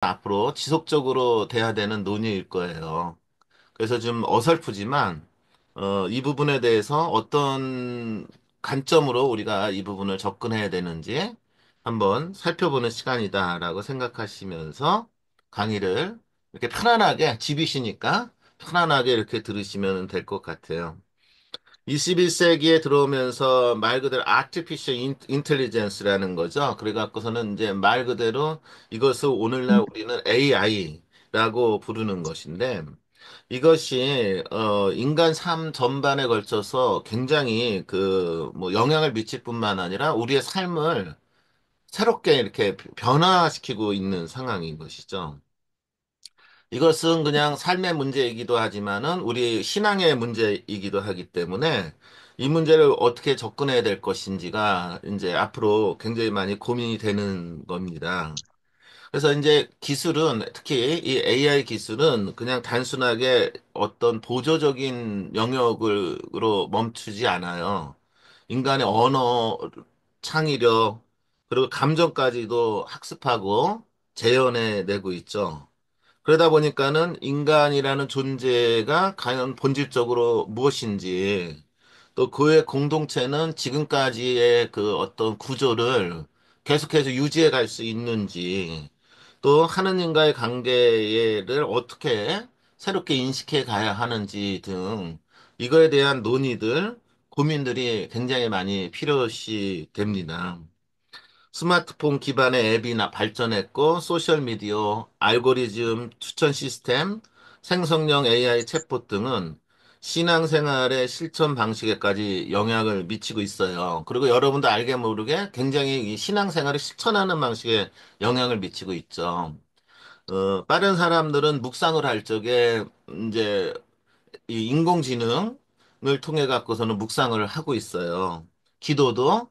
앞으로 지속적으로 돼야 되는 논의일 거예요. 그래서 좀 어설프지만, 이 부분에 대해서 어떤 관점으로 우리가 이 부분을 접근해야 되는지 한번 살펴보는 시간이다라고 생각하시면서 강의를 이렇게 편안하게, 집이시니까 편안하게 이렇게 들으시면 될 것 같아요. 21세기에 들어오면서 말 그대로 artificial intelligence라는 거죠. 그래 갖고서는 이제 말 그대로 이것을 오늘날 우리는 AI라고 부르는 것인데 이것이 인간 삶 전반에 걸쳐서 굉장히 그 뭐 영향을 미칠 뿐만 아니라 우리의 삶을 새롭게 이렇게 변화시키고 있는 상황인 것이죠. 이것은 그냥 삶의 문제이기도 하지만은 우리 신앙의 문제이기도 하기 때문에 이 문제를 어떻게 접근해야 될 것인지가 이제 앞으로 굉장히 많이 고민이 되는 겁니다. 그래서 이제 기술은 특히 이 AI 기술은 그냥 단순하게 어떤 보조적인 영역으로 멈추지 않아요. 인간의 언어, 창의력, 그리고 감정까지도 학습하고 재현해내고 있죠. 그러다 보니까는 인간이라는 존재가 과연 본질적으로 무엇인지, 또 그의 공동체는 지금까지의 그 어떤 구조를 계속해서 유지해 갈 수 있는지, 또 하느님과의 관계를 어떻게 새롭게 인식해 가야 하는지 등 이거에 대한 논의들, 고민들이 굉장히 많이 필요시 됩니다. 스마트폰 기반의 앱이나 발전했고, 소셜미디어, 알고리즘, 추천 시스템, 생성형 AI 챗봇 등은 신앙생활의 실천 방식에까지 영향을 미치고 있어요. 그리고 여러분도 알게 모르게 굉장히 이 신앙생활을 실천하는 방식에 영향을 미치고 있죠. 빠른 사람들은 묵상을 할 적에 이제 이 인공지능을 통해 갖고서는 묵상을 하고 있어요. 기도도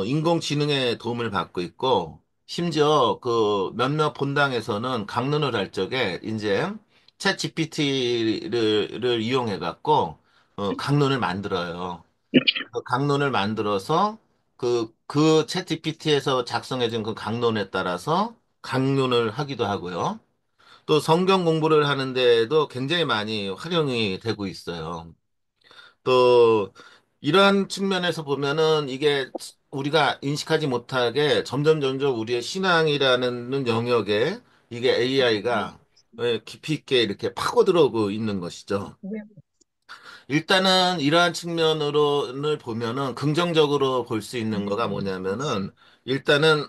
인공지능의 도움을 받고 있고 심지어 그 몇몇 본당에서는 강론을 할 적에 이제 챗 GPT를 이용해 갖고 강론을 만들어요. 그 강론을 만들어서 그 챗 GPT에서 작성해진 그 강론에 따라서 강론을 하기도 하고요. 또 성경 공부를 하는데도 굉장히 많이 활용이 되고 있어요. 또 이러한 측면에서 보면은 이게 우리가 인식하지 못하게 점점 우리의 신앙이라는 영역에 이게 AI가 깊이 있게 이렇게 파고들어오고 있는 것이죠. 일단은 이러한 측면으로는 보면은 긍정적으로 볼 수 있는 거가 뭐냐면은 일단은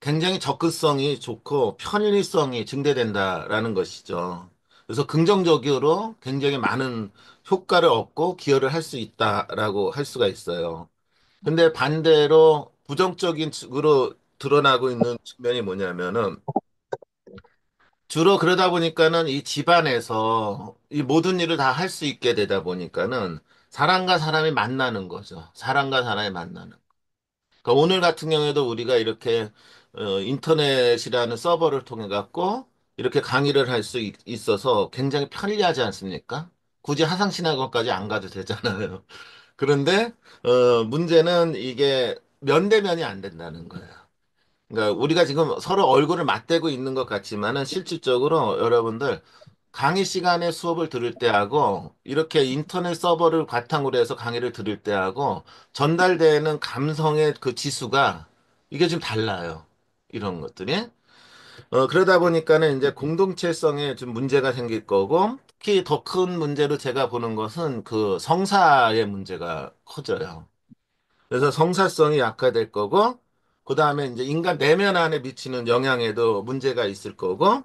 굉장히 접근성이 좋고 편리성이 증대된다라는 것이죠. 그래서 긍정적으로 굉장히 많은 효과를 얻고 기여를 할 수 있다라고 할 수가 있어요. 근데 반대로 부정적인 측으로 드러나고 있는 측면이 뭐냐면은 주로 그러다 보니까는 이 집안에서 이 모든 일을 다 할 수 있게 되다 보니까는 사람과 사람이 만나는 거죠. 사람과 사람이 만나는. 그러니까 오늘 같은 경우에도 우리가 이렇게 인터넷이라는 서버를 통해 갖고 이렇게 강의를 할 수 있어서 굉장히 편리하지 않습니까? 굳이 화상신학원까지 안 가도 되잖아요. 그런데 문제는 이게 면대면이 안 된다는 거예요. 그러니까 우리가 지금 서로 얼굴을 맞대고 있는 것 같지만은 실질적으로 여러분들 강의 시간에 수업을 들을 때하고 이렇게 인터넷 서버를 바탕으로 해서 강의를 들을 때하고 전달되는 감성의 그 지수가 이게 좀 달라요. 이런 것들이. 그러다 보니까는 이제 공동체성에 좀 문제가 생길 거고 특히 더 큰 문제로 제가 보는 것은 그 성사의 문제가 커져요. 그래서 성사성이 약화될 거고, 그 다음에 이제 인간 내면 안에 미치는 영향에도 문제가 있을 거고,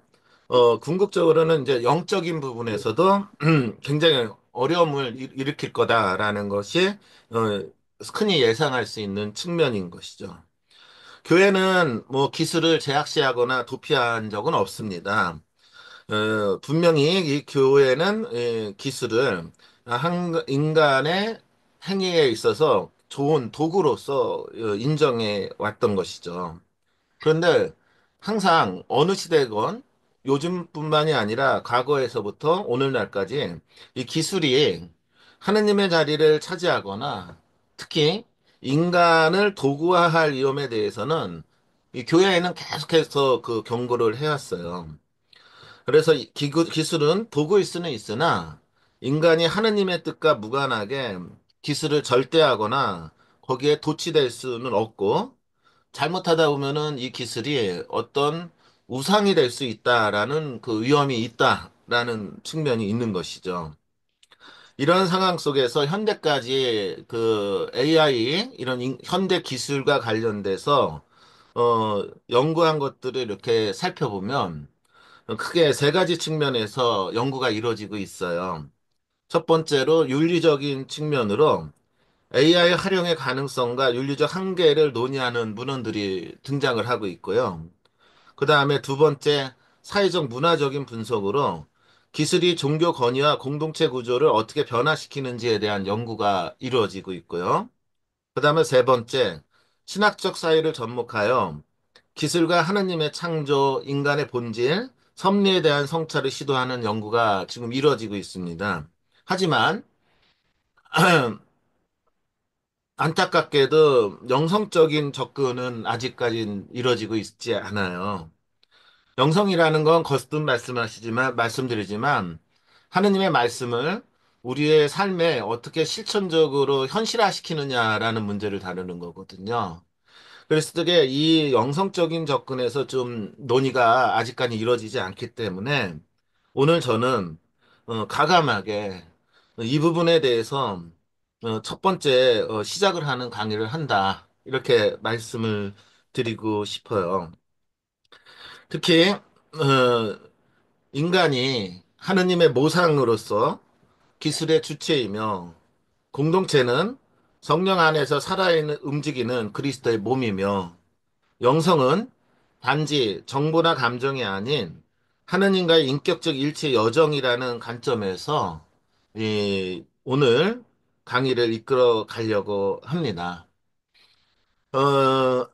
궁극적으로는 이제 영적인 부분에서도 굉장히 어려움을 일으킬 거다라는 것이, 어, 흔히 예상할 수 있는 측면인 것이죠. 교회는 뭐 기술을 제약시하거나 도피한 적은 없습니다. 분명히 이 교회는 기술을 인간의 행위에 있어서 좋은 도구로서 인정해 왔던 것이죠. 그런데 항상 어느 시대건 요즘뿐만이 아니라 과거에서부터 오늘날까지 이 기술이 하느님의 자리를 차지하거나 특히 인간을 도구화할 위험에 대해서는 이 교회에는 계속해서 그 경고를 해왔어요. 그래서 이 기술은 도구일 수는 있으나 인간이 하느님의 뜻과 무관하게 기술을 절대하거나 거기에 도취될 수는 없고 잘못하다 보면은 이 기술이 어떤 우상이 될 수 있다라는 그 위험이 있다라는 측면이 있는 것이죠. 이런 상황 속에서 현대까지 그 AI 이런 현대 기술과 관련돼서 연구한 것들을 이렇게 살펴보면 크게 세 가지 측면에서 연구가 이루어지고 있어요. 첫 번째로 윤리적인 측면으로 AI 활용의 가능성과 윤리적 한계를 논의하는 문헌들이 등장을 하고 있고요. 그 다음에 두 번째, 사회적 문화적인 분석으로 기술이 종교 건의와 공동체 구조를 어떻게 변화시키는지에 대한 연구가 이루어지고 있고요. 그 다음에 세 번째, 신학적 사회를 접목하여 기술과 하느님의 창조, 인간의 본질, 섭리에 대한 성찰을 시도하는 연구가 지금 이루어지고 있습니다. 하지만 안타깝게도 영성적인 접근은 아직까지 이루어지고 있지 않아요. 영성이라는 건 거듭 말씀드리지만 하느님의 말씀을 우리의 삶에 어떻게 실천적으로 현실화시키느냐라는 문제를 다루는 거거든요. 그래서 되게 이 영성적인 접근에서 좀 논의가 아직까지 이루어지지 않기 때문에 오늘 저는 가감하게 이 부분에 대해서 첫 번째 시작을 하는 강의를 한다. 이렇게 말씀을 드리고 싶어요. 특히 인간이 하느님의 모상으로서 기술의 주체이며 공동체는 성령 안에서 살아있는 움직이는 그리스도의 몸이며 영성은 단지 정보나 감정이 아닌 하느님과의 인격적 일치 여정이라는 관점에서 오늘 강의를 이끌어 가려고 합니다. 어,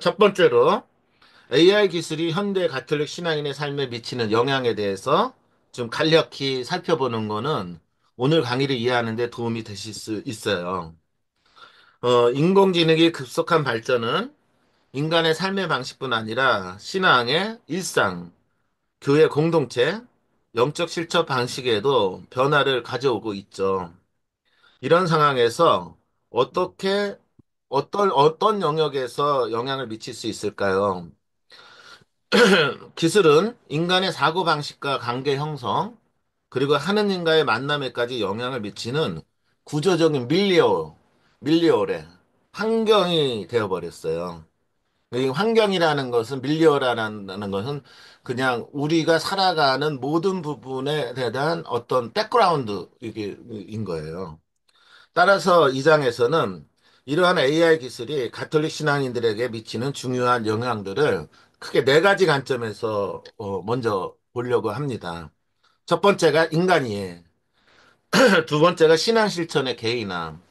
첫 번째로 AI 기술이 현대 가톨릭 신앙인의 삶에 미치는 영향에 대해서 좀 간략히 살펴보는 거는 오늘 강의를 이해하는 데 도움이 되실 수 있어요. 인공지능의 급속한 발전은 인간의 삶의 방식뿐 아니라 신앙의 일상, 교회 공동체, 영적 실천 방식에도 변화를 가져오고 있죠. 이런 상황에서 어떻게, 어떤 영역에서 영향을 미칠 수 있을까요? 기술은 인간의 사고방식과 관계 형성, 그리고 하느님과의 만남에까지 영향을 미치는 구조적인 밀리오의 환경이 되어버렸어요. 이 환경이라는 것은 밀리어라는 것은 그냥 우리가 살아가는 모든 부분에 대한 어떤 백그라운드 이게 인 거예요. 따라서 이 장에서는 이러한 AI 기술이 가톨릭 신앙인들에게 미치는 중요한 영향들을 크게 네 가지 관점에서 먼저 보려고 합니다. 첫 번째가 인간이에, 두 번째가 신앙 실천의 개인함,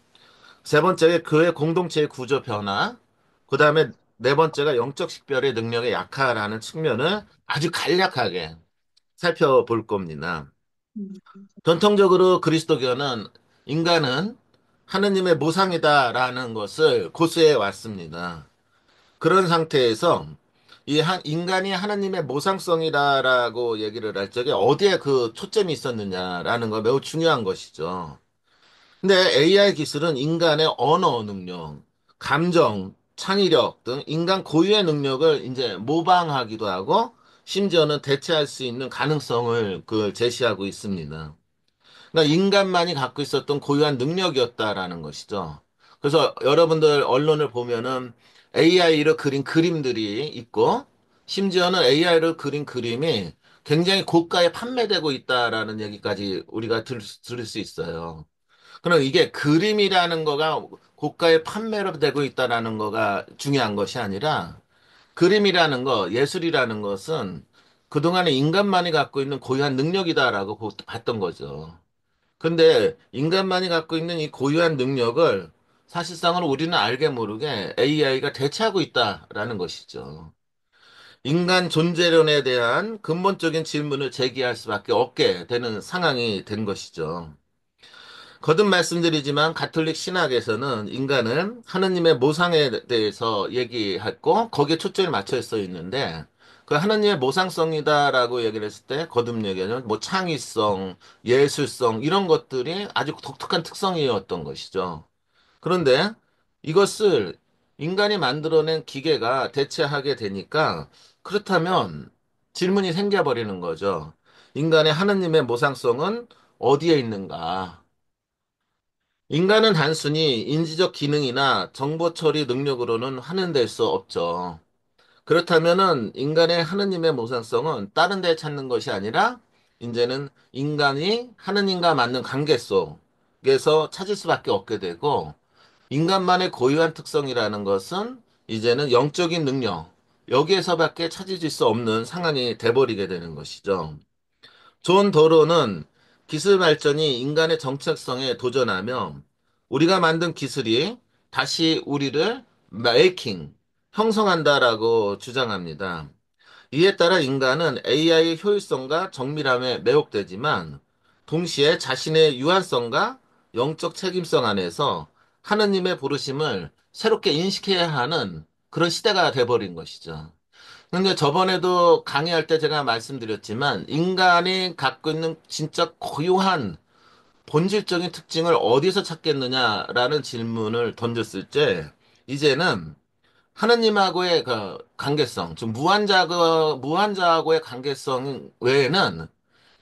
세 번째가 교회 공동체의 구조 변화, 그 다음에 네 번째가 영적 식별의 능력의 약화라는 측면을 아주 간략하게 살펴볼 겁니다. 음, 전통적으로 그리스도교는 인간은 하느님의 모상이다라는 것을 고수해 왔습니다. 그런 상태에서 인간이 하느님의 모상성이다라고 얘기를 할 적에 어디에 그 초점이 있었느냐라는 거 매우 중요한 것이죠. 근데 AI 기술은 인간의 언어 능력, 감정, 창의력 등 인간 고유의 능력을 이제 모방하기도 하고 심지어는 대체할 수 있는 가능성을 제시하고 있습니다. 그러니까 인간만이 갖고 있었던 고유한 능력이었다라는 것이죠. 그래서 여러분들 언론을 보면은 AI로 그린 그림들이 있고 심지어는 AI로 그린 그림이 굉장히 고가에 판매되고 있다라는 얘기까지 우리가 들을 수 있어요. 그럼 이게 그림이라는 거가 고가의 판매로 되고 있다라는 거가 중요한 것이 아니라 그림이라는 거, 예술이라는 것은 그동안에 인간만이 갖고 있는 고유한 능력이다라고 봤던 거죠. 근데 인간만이 갖고 있는 이 고유한 능력을 사실상은 우리는 알게 모르게 AI가 대체하고 있다라는 것이죠. 인간 존재론에 대한 근본적인 질문을 제기할 수밖에 없게 되는 상황이 된 것이죠. 거듭 말씀드리지만 가톨릭 신학에서는 인간은 하느님의 모상에 대해서 얘기했고 거기에 초점이 맞춰 써 있는데 그 하느님의 모상성이다라고 얘기를 했을 때 거듭 얘기하면 뭐 창의성, 예술성 이런 것들이 아주 독특한 특성이었던 것이죠. 그런데 이것을 인간이 만들어낸 기계가 대체하게 되니까 그렇다면 질문이 생겨버리는 거죠. 인간의 하느님의 모상성은 어디에 있는가? 인간은 단순히 인지적 기능이나 정보 처리 능력으로는 환원될 수 없죠. 그렇다면은 인간의 하느님의 모상성은 다른 데 찾는 것이 아니라 이제는 인간이 하느님과 맞는 관계 속에서 찾을 수밖에 없게 되고 인간만의 고유한 특성이라는 것은 이제는 영적인 능력, 여기에서밖에 찾을 수 없는 상황이 돼버리게 되는 것이죠. 존 도로는 기술 발전이 인간의 정체성에 도전하며 우리가 만든 기술이 다시 우리를 메이킹, 형성한다라고 주장합니다. 이에 따라 인간은 AI의 효율성과 정밀함에 매혹되지만 동시에 자신의 유한성과 영적 책임성 안에서 하느님의 부르심을 새롭게 인식해야 하는 그런 시대가 돼버린 것이죠. 근데 저번에도 강의할 때 제가 말씀드렸지만 인간이 갖고 있는 진짜 고유한 본질적인 특징을 어디서 찾겠느냐라는 질문을 던졌을 때 이제는 하느님하고의 그 관계성, 즉 무한자하고의 관계성 외에는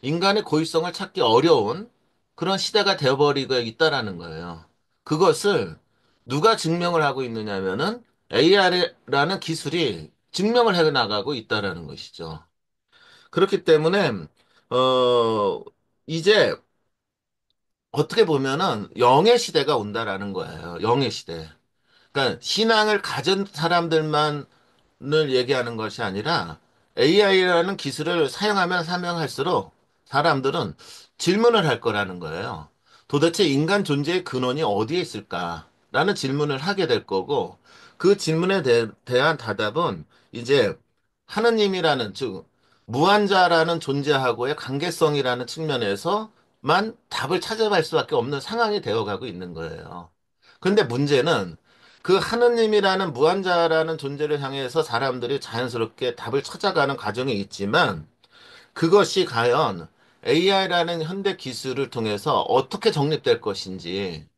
인간의 고유성을 찾기 어려운 그런 시대가 되어버리고 있다라는 거예요. 그것을 누가 증명을 하고 있느냐면은 AR이라는 기술이 증명을 해 나가고 있다라는 것이죠. 그렇기 때문에 어 이제 어떻게 보면은 영의 시대가 온다라는 거예요. 영의 시대. 그러니까 신앙을 가진 사람들만을 얘기하는 것이 아니라 AI라는 기술을 사용하면 사용할수록 사람들은 질문을 할 거라는 거예요. 도대체 인간 존재의 근원이 어디에 있을까라는 질문을 하게 될 거고 그 질문에 대한 답은 이제 하느님이라는 즉 무한자라는 존재하고의 관계성이라는 측면에서만 답을 찾아갈 수밖에 없는 상황이 되어가고 있는 거예요. 근데 문제는 그 하느님이라는 무한자라는 존재를 향해서 사람들이 자연스럽게 답을 찾아가는 과정이 있지만 그것이 과연 AI라는 현대 기술을 통해서 어떻게 정립될 것인지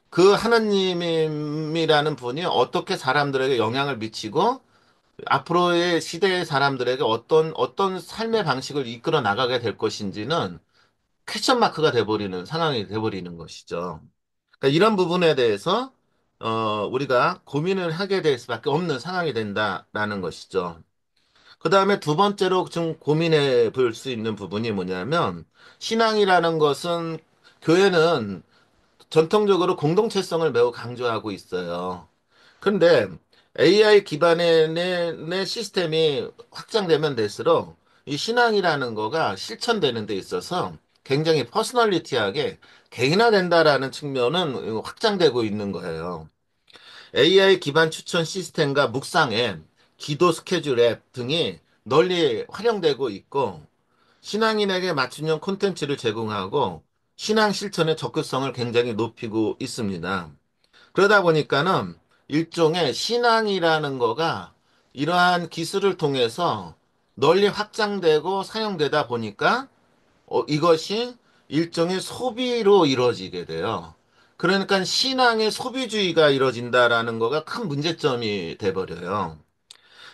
그 하느님이라는 분이 어떻게 사람들에게 영향을 미치고 앞으로의 시대의 사람들에게 어떤 삶의 방식을 이끌어 나가게 될 것인지는 퀘스천 마크가 돼버리는 상황이 돼버리는 것이죠. 그러니까 이런 부분에 대해서 우리가 고민을 하게 될 수밖에 없는 상황이 된다라는 것이죠. 그 다음에 두 번째로 좀 고민해 볼 수 있는 부분이 뭐냐면 신앙이라는 것은 교회는 전통적으로 공동체성을 매우 강조하고 있어요. 그런데 AI 기반의 내 시스템이 확장되면 될수록 이 신앙이라는 거가 실천되는 데 있어서 굉장히 퍼스널리티하게 개인화된다라는 측면은 확장되고 있는 거예요. AI 기반 추천 시스템과 묵상 앱, 기도 스케줄 앱 등이 널리 활용되고 있고 신앙인에게 맞춤형 콘텐츠를 제공하고 신앙 실천의 적극성을 굉장히 높이고 있습니다. 그러다 보니까는 일종의 신앙이라는 거가 이러한 기술을 통해서 널리 확장되고 사용되다 보니까 이것이 일종의 소비로 이루어지게 돼요. 그러니까 신앙의 소비주의가 이루어진다라는 거가 큰 문제점이 돼버려요.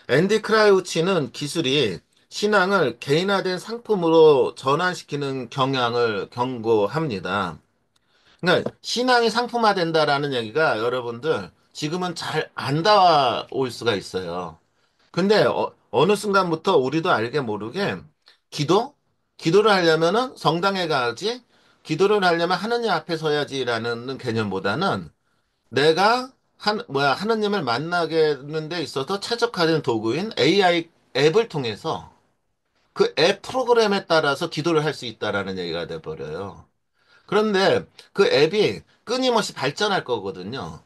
앤디 크라우치는 기술이 신앙을 개인화된 상품으로 전환시키는 경향을 경고합니다. 그러니까 신앙이 상품화된다라는 얘기가 여러분들 지금은 잘 안 닿아올 수가 있어요. 근데 느 순간부터 우리도 알게 모르게 기도? 기도를 하려면은 성당에 가야지. 기도를 하려면 하느님 앞에 서야지라는 개념보다는 내가 하느님을 만나게 되는 데 있어서 최적화된 도구인 AI 앱을 통해서 그 앱 프로그램에 따라서 기도를 할 수 있다라는 얘기가 돼 버려요. 그런데 그 앱이 끊임없이 발전할 거거든요.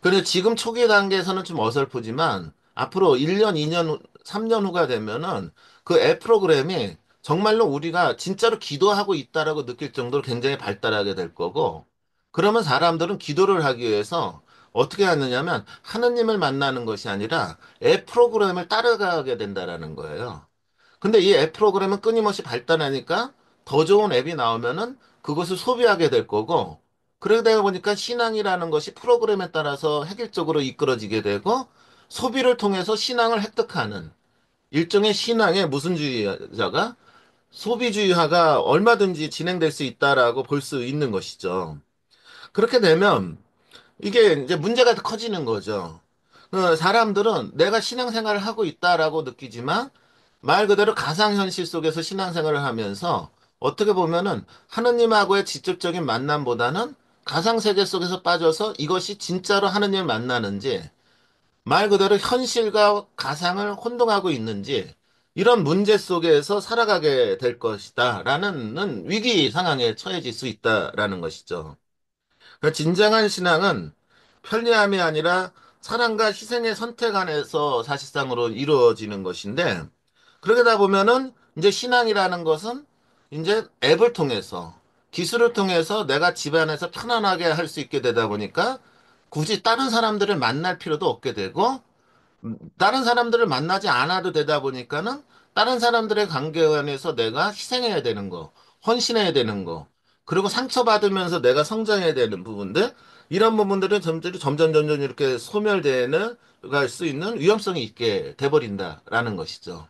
그래서 지금 초기 단계에서는 좀 어설프지만 앞으로 1년, 2년, 3년 후가 되면은 그 앱 프로그램이 정말로 우리가 진짜로 기도하고 있다라고 느낄 정도로 굉장히 발달하게 될 거고 그러면 사람들은 기도를 하기 위해서 어떻게 하느냐면 하느님을 만나는 것이 아니라 앱 프로그램을 따라가게 된다라는 거예요. 근데 이 앱 프로그램은 끊임없이 발달하니까 더 좋은 앱이 나오면은 그것을 소비하게 될 거고, 그러다 보니까 신앙이라는 것이 프로그램에 따라서 획일적으로 이끌어지게 되고, 소비를 통해서 신앙을 획득하는 일종의 신앙의 무슨주의자가 소비주의화가 얼마든지 진행될 수 있다라고 볼 수 있는 것이죠. 그렇게 되면 이게 이제 문제가 더 커지는 거죠. 사람들은 내가 신앙생활을 하고 있다라고 느끼지만 말 그대로 가상현실 속에서 신앙생활을 하면서 어떻게 보면은 하느님하고의 직접적인 만남보다는 가상세계 속에서 빠져서 이것이 진짜로 하느님을 만나는지 말 그대로 현실과 가상을 혼동하고 있는지 이런 문제 속에서 살아가게 될 것이다라는 위기 상황에 처해질 수 있다라는 것이죠. 그러니까 진정한 신앙은 편리함이 아니라 사랑과 희생의 선택 안에서 사실상으로 이루어지는 것인데, 그러다 보면은 이제 신앙이라는 것은 이제 앱을 통해서, 기술을 통해서 내가 집안에서 편안하게 할 수 있게 되다 보니까 굳이 다른 사람들을 만날 필요도 없게 되고, 다른 사람들을 만나지 않아도 되다 보니까는 다른 사람들의 관계관에서 내가 희생해야 되는 거, 헌신해야 되는 거, 그리고 상처받으면서 내가 성장해야 되는 부분들, 이런 부분들은 점점 이렇게 소멸되는 갈 수 있는 위험성이 있게 돼버린다라는 것이죠.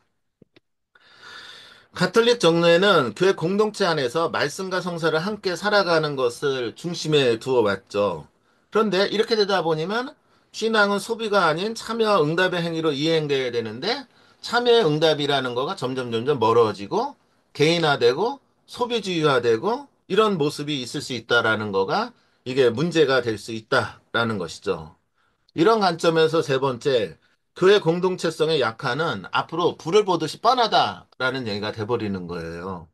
가톨릭 정례는 교회 공동체 안에서 말씀과 성사를 함께 살아가는 것을 중심에 두어 왔죠. 그런데 이렇게 되다 보니면 신앙은 소비가 아닌 참여와 응답의 행위로 이행돼야 되는데 참여의 응답이라는 거가 점점 멀어지고 개인화되고 소비주의화되고 이런 모습이 있을 수 있다라는 거가 이게 문제가 될 수 있다라는 것이죠. 이런 관점에서 세 번째, 교회 공동체성의 약화는 앞으로 불을 보듯이 뻔하다라는 얘기가 돼버리는 거예요.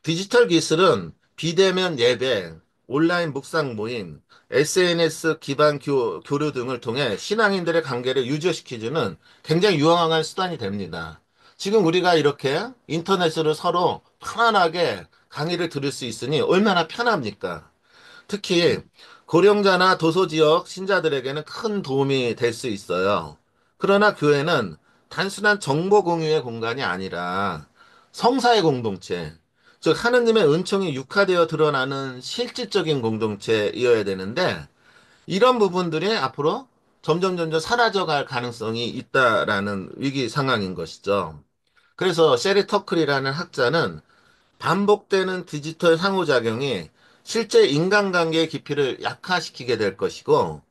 디지털 기술은 비대면 예배, 온라인 묵상 모임, SNS 기반 교류 등을 통해 신앙인들의 관계를 유지시키는 굉장히 유용한 수단이 됩니다. 지금 우리가 이렇게 인터넷으로 서로 편안하게 강의를 들을 수 있으니 얼마나 편합니까? 특히 고령자나 도서 지역 신자들에게는 큰 도움이 될 수 있어요. 그러나 교회는 단순한 정보 공유의 공간이 아니라 성사의 공동체, 즉 하느님의 은총이 육화되어 드러나는 실질적인 공동체이어야 되는데 이런 부분들이 앞으로 점점 사라져갈 가능성이 있다라는 위기 상황인 것이죠. 그래서 셰리 터클이라는 학자는 반복되는 디지털 상호작용이 실제 인간관계의 깊이를 약화시키게 될 것이고,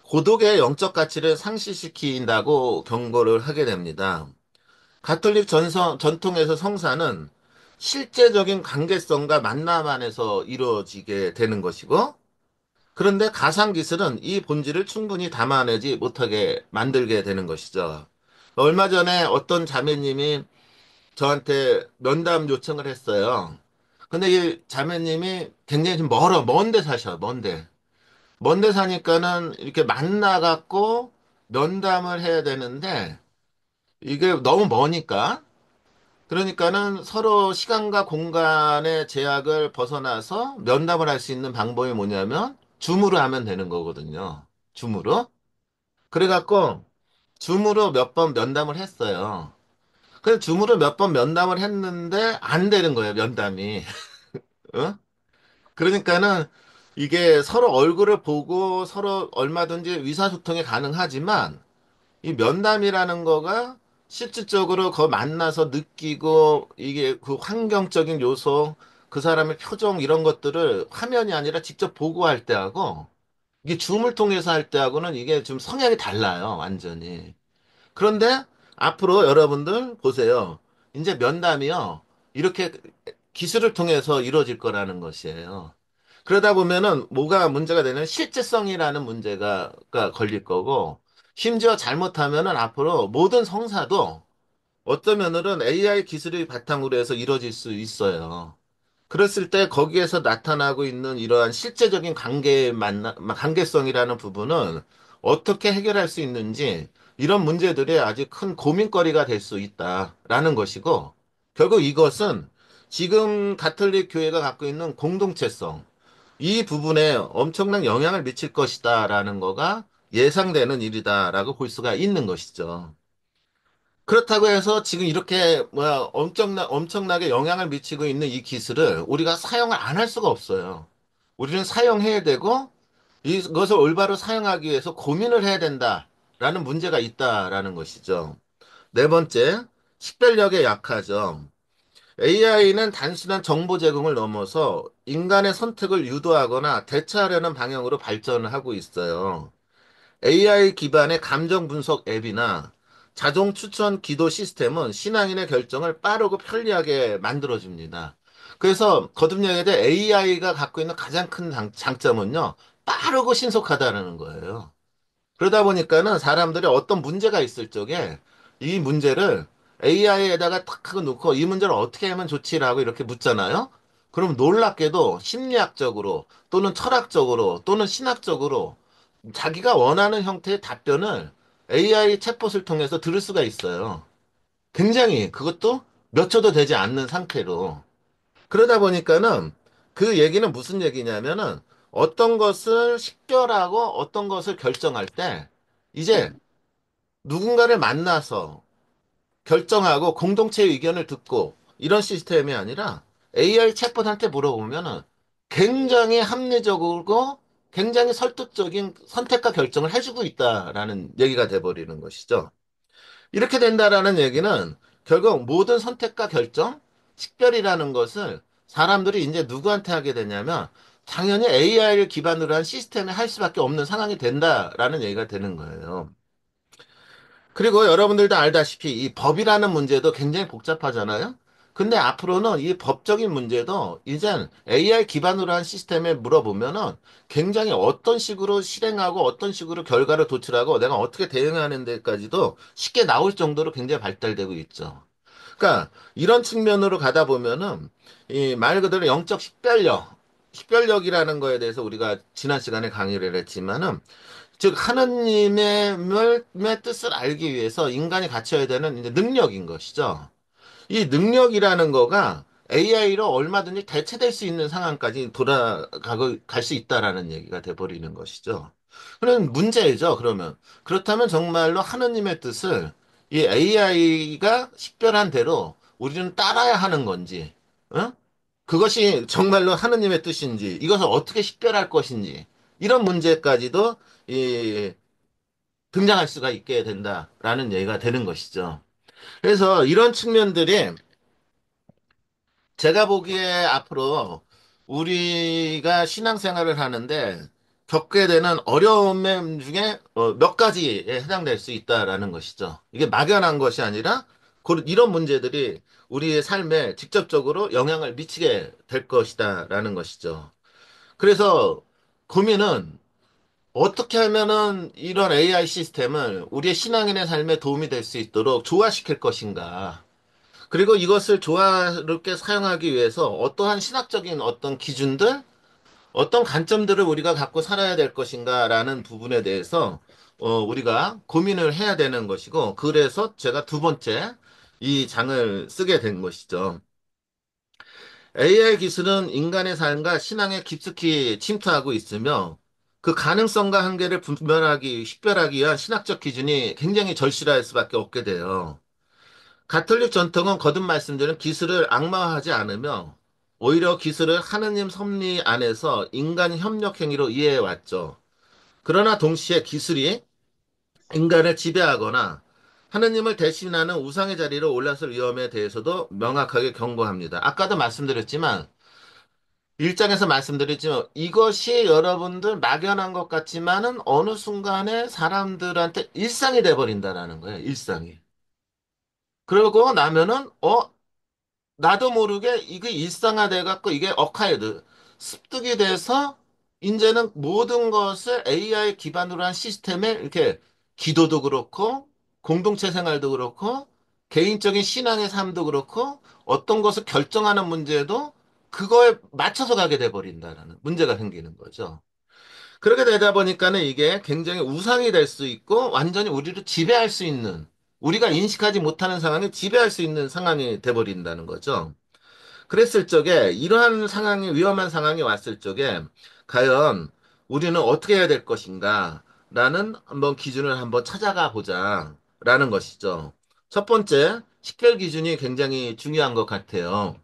고독의 영적 가치를 상실시킨다고 경고를 하게 됩니다. 가톨릭 전통에서 성사는 실제적인 관계성과 만남 안에서 이루어지게 되는 것이고, 그런데 가상기술은 이 본질을 충분히 담아내지 못하게 만들게 되는 것이죠. 얼마 전에 어떤 자매님이 저한테 면담 요청을 했어요. 근데 이 자매님이 굉장히 좀 먼 데 사셔, 먼 데. 먼 데 사니까는 이렇게 만나갖고 면담을 해야 되는데 이게 너무 머니까. 그러니까는 서로 시간과 공간의 제약을 벗어나서 면담을 할 수 있는 방법이 뭐냐면 줌으로 하면 되는 거거든요. 줌으로. 그래갖고 줌으로 몇 번 면담을 했어요. 그래서 줌으로 몇 번 면담을 했는데 안 되는 거예요, 면담이. 어? 그러니까는 이게 서로 얼굴을 보고 서로 얼마든지 의사소통이 가능하지만 이 면담이라는 거가 실질적으로 거 만나서 느끼고 이게 그 환경적인 요소, 그 사람의 표정 이런 것들을 화면이 아니라 직접 보고 할 때하고 이게 줌을 통해서 할 때하고는 이게 좀 성향이 달라요, 완전히. 그런데 앞으로 여러분들 보세요. 이제 면담이요. 이렇게 기술을 통해서 이루어질 거라는 것이에요. 그러다 보면은 뭐가 문제가 되는 실제성이라는 문제가 걸릴 거고, 심지어 잘못하면은 앞으로 모든 성사도 어떤 면으로는 AI 기술을 바탕으로 해서 이루어질 수 있어요. 그랬을 때 거기에서 나타나고 있는 이러한 실제적인 관계성이라는 부분은 어떻게 해결할 수 있는지 이런 문제들이 아주 큰 고민거리가 될 수 있다라는 것이고, 결국 이것은 지금 가톨릭 교회가 갖고 있는 공동체성, 이 부분에 엄청난 영향을 미칠 것이다라는 거가 예상되는 일이다라고 볼 수가 있는 것이죠. 그렇다고 해서 지금 이렇게 뭐야 엄청나게 영향을 미치고 있는 이 기술을 우리가 사용을 안 할 수가 없어요. 우리는 사용해야 되고 이것을 올바로 사용하기 위해서 고민을 해야 된다라는 문제가 있다라는 것이죠. 네 번째, 식별력에 약하죠. AI는 단순한 정보 제공을 넘어서 인간의 선택을 유도하거나 대처하려는 방향으로 발전을 하고 있어요. AI 기반의 감정 분석 앱이나 자동 추천 기도 시스템은 신앙인의 결정을 빠르고 편리하게 만들어줍니다. 그래서 거듭 얘기해 AI가 갖고 있는 가장 큰 장점은요, 빠르고 신속하다는 거예요. 그러다 보니까는 사람들이 어떤 문제가 있을 적에 이 문제를 AI에다가 탁 하고 놓고 이 문제를 어떻게 하면 좋지라고 이렇게 묻잖아요. 그럼 놀랍게도 심리학적으로 또는 철학적으로 또는 신학적으로 자기가 원하는 형태의 답변을 AI 챗봇을 통해서 들을 수가 있어요. 굉장히 그것도 몇 초도 되지 않는 상태로. 그러다 보니까는 그 얘기는 무슨 얘기냐면은 어떤 것을 식별하고 어떤 것을 결정할 때 이제 누군가를 만나서 결정하고 공동체의 의견을 듣고 이런 시스템이 아니라 AI 챗봇한테 물어보면은 굉장히 합리적이고 굉장히 설득적인 선택과 결정을 해주고 있다라는 얘기가 돼버리는 것이죠. 이렇게 된다라는 얘기는 결국 모든 선택과 결정, 식별이라는 것을 사람들이 이제 누구한테 하게 되냐면 당연히 AI를 기반으로 한 시스템에 할 수밖에 없는 상황이 된다라는 얘기가 되는 거예요. 그리고 여러분들도 알다시피 이 법이라는 문제도 굉장히 복잡하잖아요. 근데 앞으로는 이 법적인 문제도 이젠 AI 기반으로 한 시스템에 물어보면은 굉장히 어떤 식으로 실행하고 어떤 식으로 결과를 도출하고 내가 어떻게 대응하는 데까지도 쉽게 나올 정도로 굉장히 발달되고 있죠. 그러니까 이런 측면으로 가다 보면은 이 말 그대로 영적 식별력이라는 거에 대해서 우리가 지난 시간에 강의를 했지만은 즉 하느님의 뜻을 알기 위해서 인간이 갖춰야 되는 이제 능력인 것이죠. 이 능력이라는 거가 AI로 얼마든지 대체될 수 있는 상황까지 돌아가고 갈 수 있다라는 얘기가 돼버리는 것이죠. 그런 문제죠. 그러면 그렇다면 정말로 하느님의 뜻을 이 AI가 식별한 대로 우리는 따라야 하는 건지, 어? 그것이 정말로 하느님의 뜻인지, 이것을 어떻게 식별할 것인지 이런 문제까지도 이 등장할 수가 있게 된다라는 얘기가 되는 것이죠. 그래서 이런 측면들이 제가 보기에 앞으로 우리가 신앙생활을 하는데 겪게 되는 어려움 중에 몇 가지에 해당될 수 있다라는 것이죠. 이게 막연한 것이 아니라 이런 문제들이 우리의 삶에 직접적으로 영향을 미치게 될 것이다라는 것이죠. 그래서 고민은 어떻게 하면은 이런 AI 시스템을 우리의 신앙인의 삶에 도움이 될 수 있도록 조화시킬 것인가? 그리고 이것을 조화롭게 사용하기 위해서 어떠한 신학적인 어떤 기준들, 어떤 관점들을 우리가 갖고 살아야 될 것인가라는 부분에 대해서 우리가 고민을 해야 되는 것이고, 그래서 제가 두 번째 이 장을 쓰게 된 것이죠. AI 기술은 인간의 삶과 신앙에 깊숙이 침투하고 있으며 그 가능성과 한계를 식별하기 위한 신학적 기준이 굉장히 절실할 수밖에 없게 돼요. 가톨릭 전통은 거듭 말씀드린 기술을 악마화하지 않으며 오히려 기술을 하느님 섭리 안에서 인간 협력 행위로 이해해 왔죠. 그러나 동시에 기술이 인간을 지배하거나 하느님을 대신하는 우상의 자리로 올랐을 위험에 대해서도 명확하게 경고합니다. 아까도 말씀드렸지만 일장에서 말씀드렸지만 이것이 여러분들 막연한 것 같지만은 어느 순간에 사람들한테 일상이 돼버린다라는 거예요. 일상이. 그러고 나면은 나도 모르게 이게 일상화돼 갖고 이게 습득이 돼서 이제는 모든 것을 AI 기반으로 한 시스템에 이렇게 기도도 그렇고 공동체 생활도 그렇고 개인적인 신앙의 삶도 그렇고 어떤 것을 결정하는 문제도 그거에 맞춰서 가게 돼 버린다라는 문제가 생기는 거죠. 그렇게 되다 보니까는 이게 굉장히 우상이 될 수 있고 완전히 우리를 지배할 수 있는 우리가 인식하지 못하는 상황을 지배할 수 있는 상황이 돼 버린다는 거죠. 그랬을 적에 이러한 상황이 위험한 상황이 왔을 적에 과연 우리는 어떻게 해야 될 것인가? 라는 한번 기준을 한번 찾아가 보자라는 것이죠. 첫 번째, 식별 기준이 굉장히 중요한 것 같아요.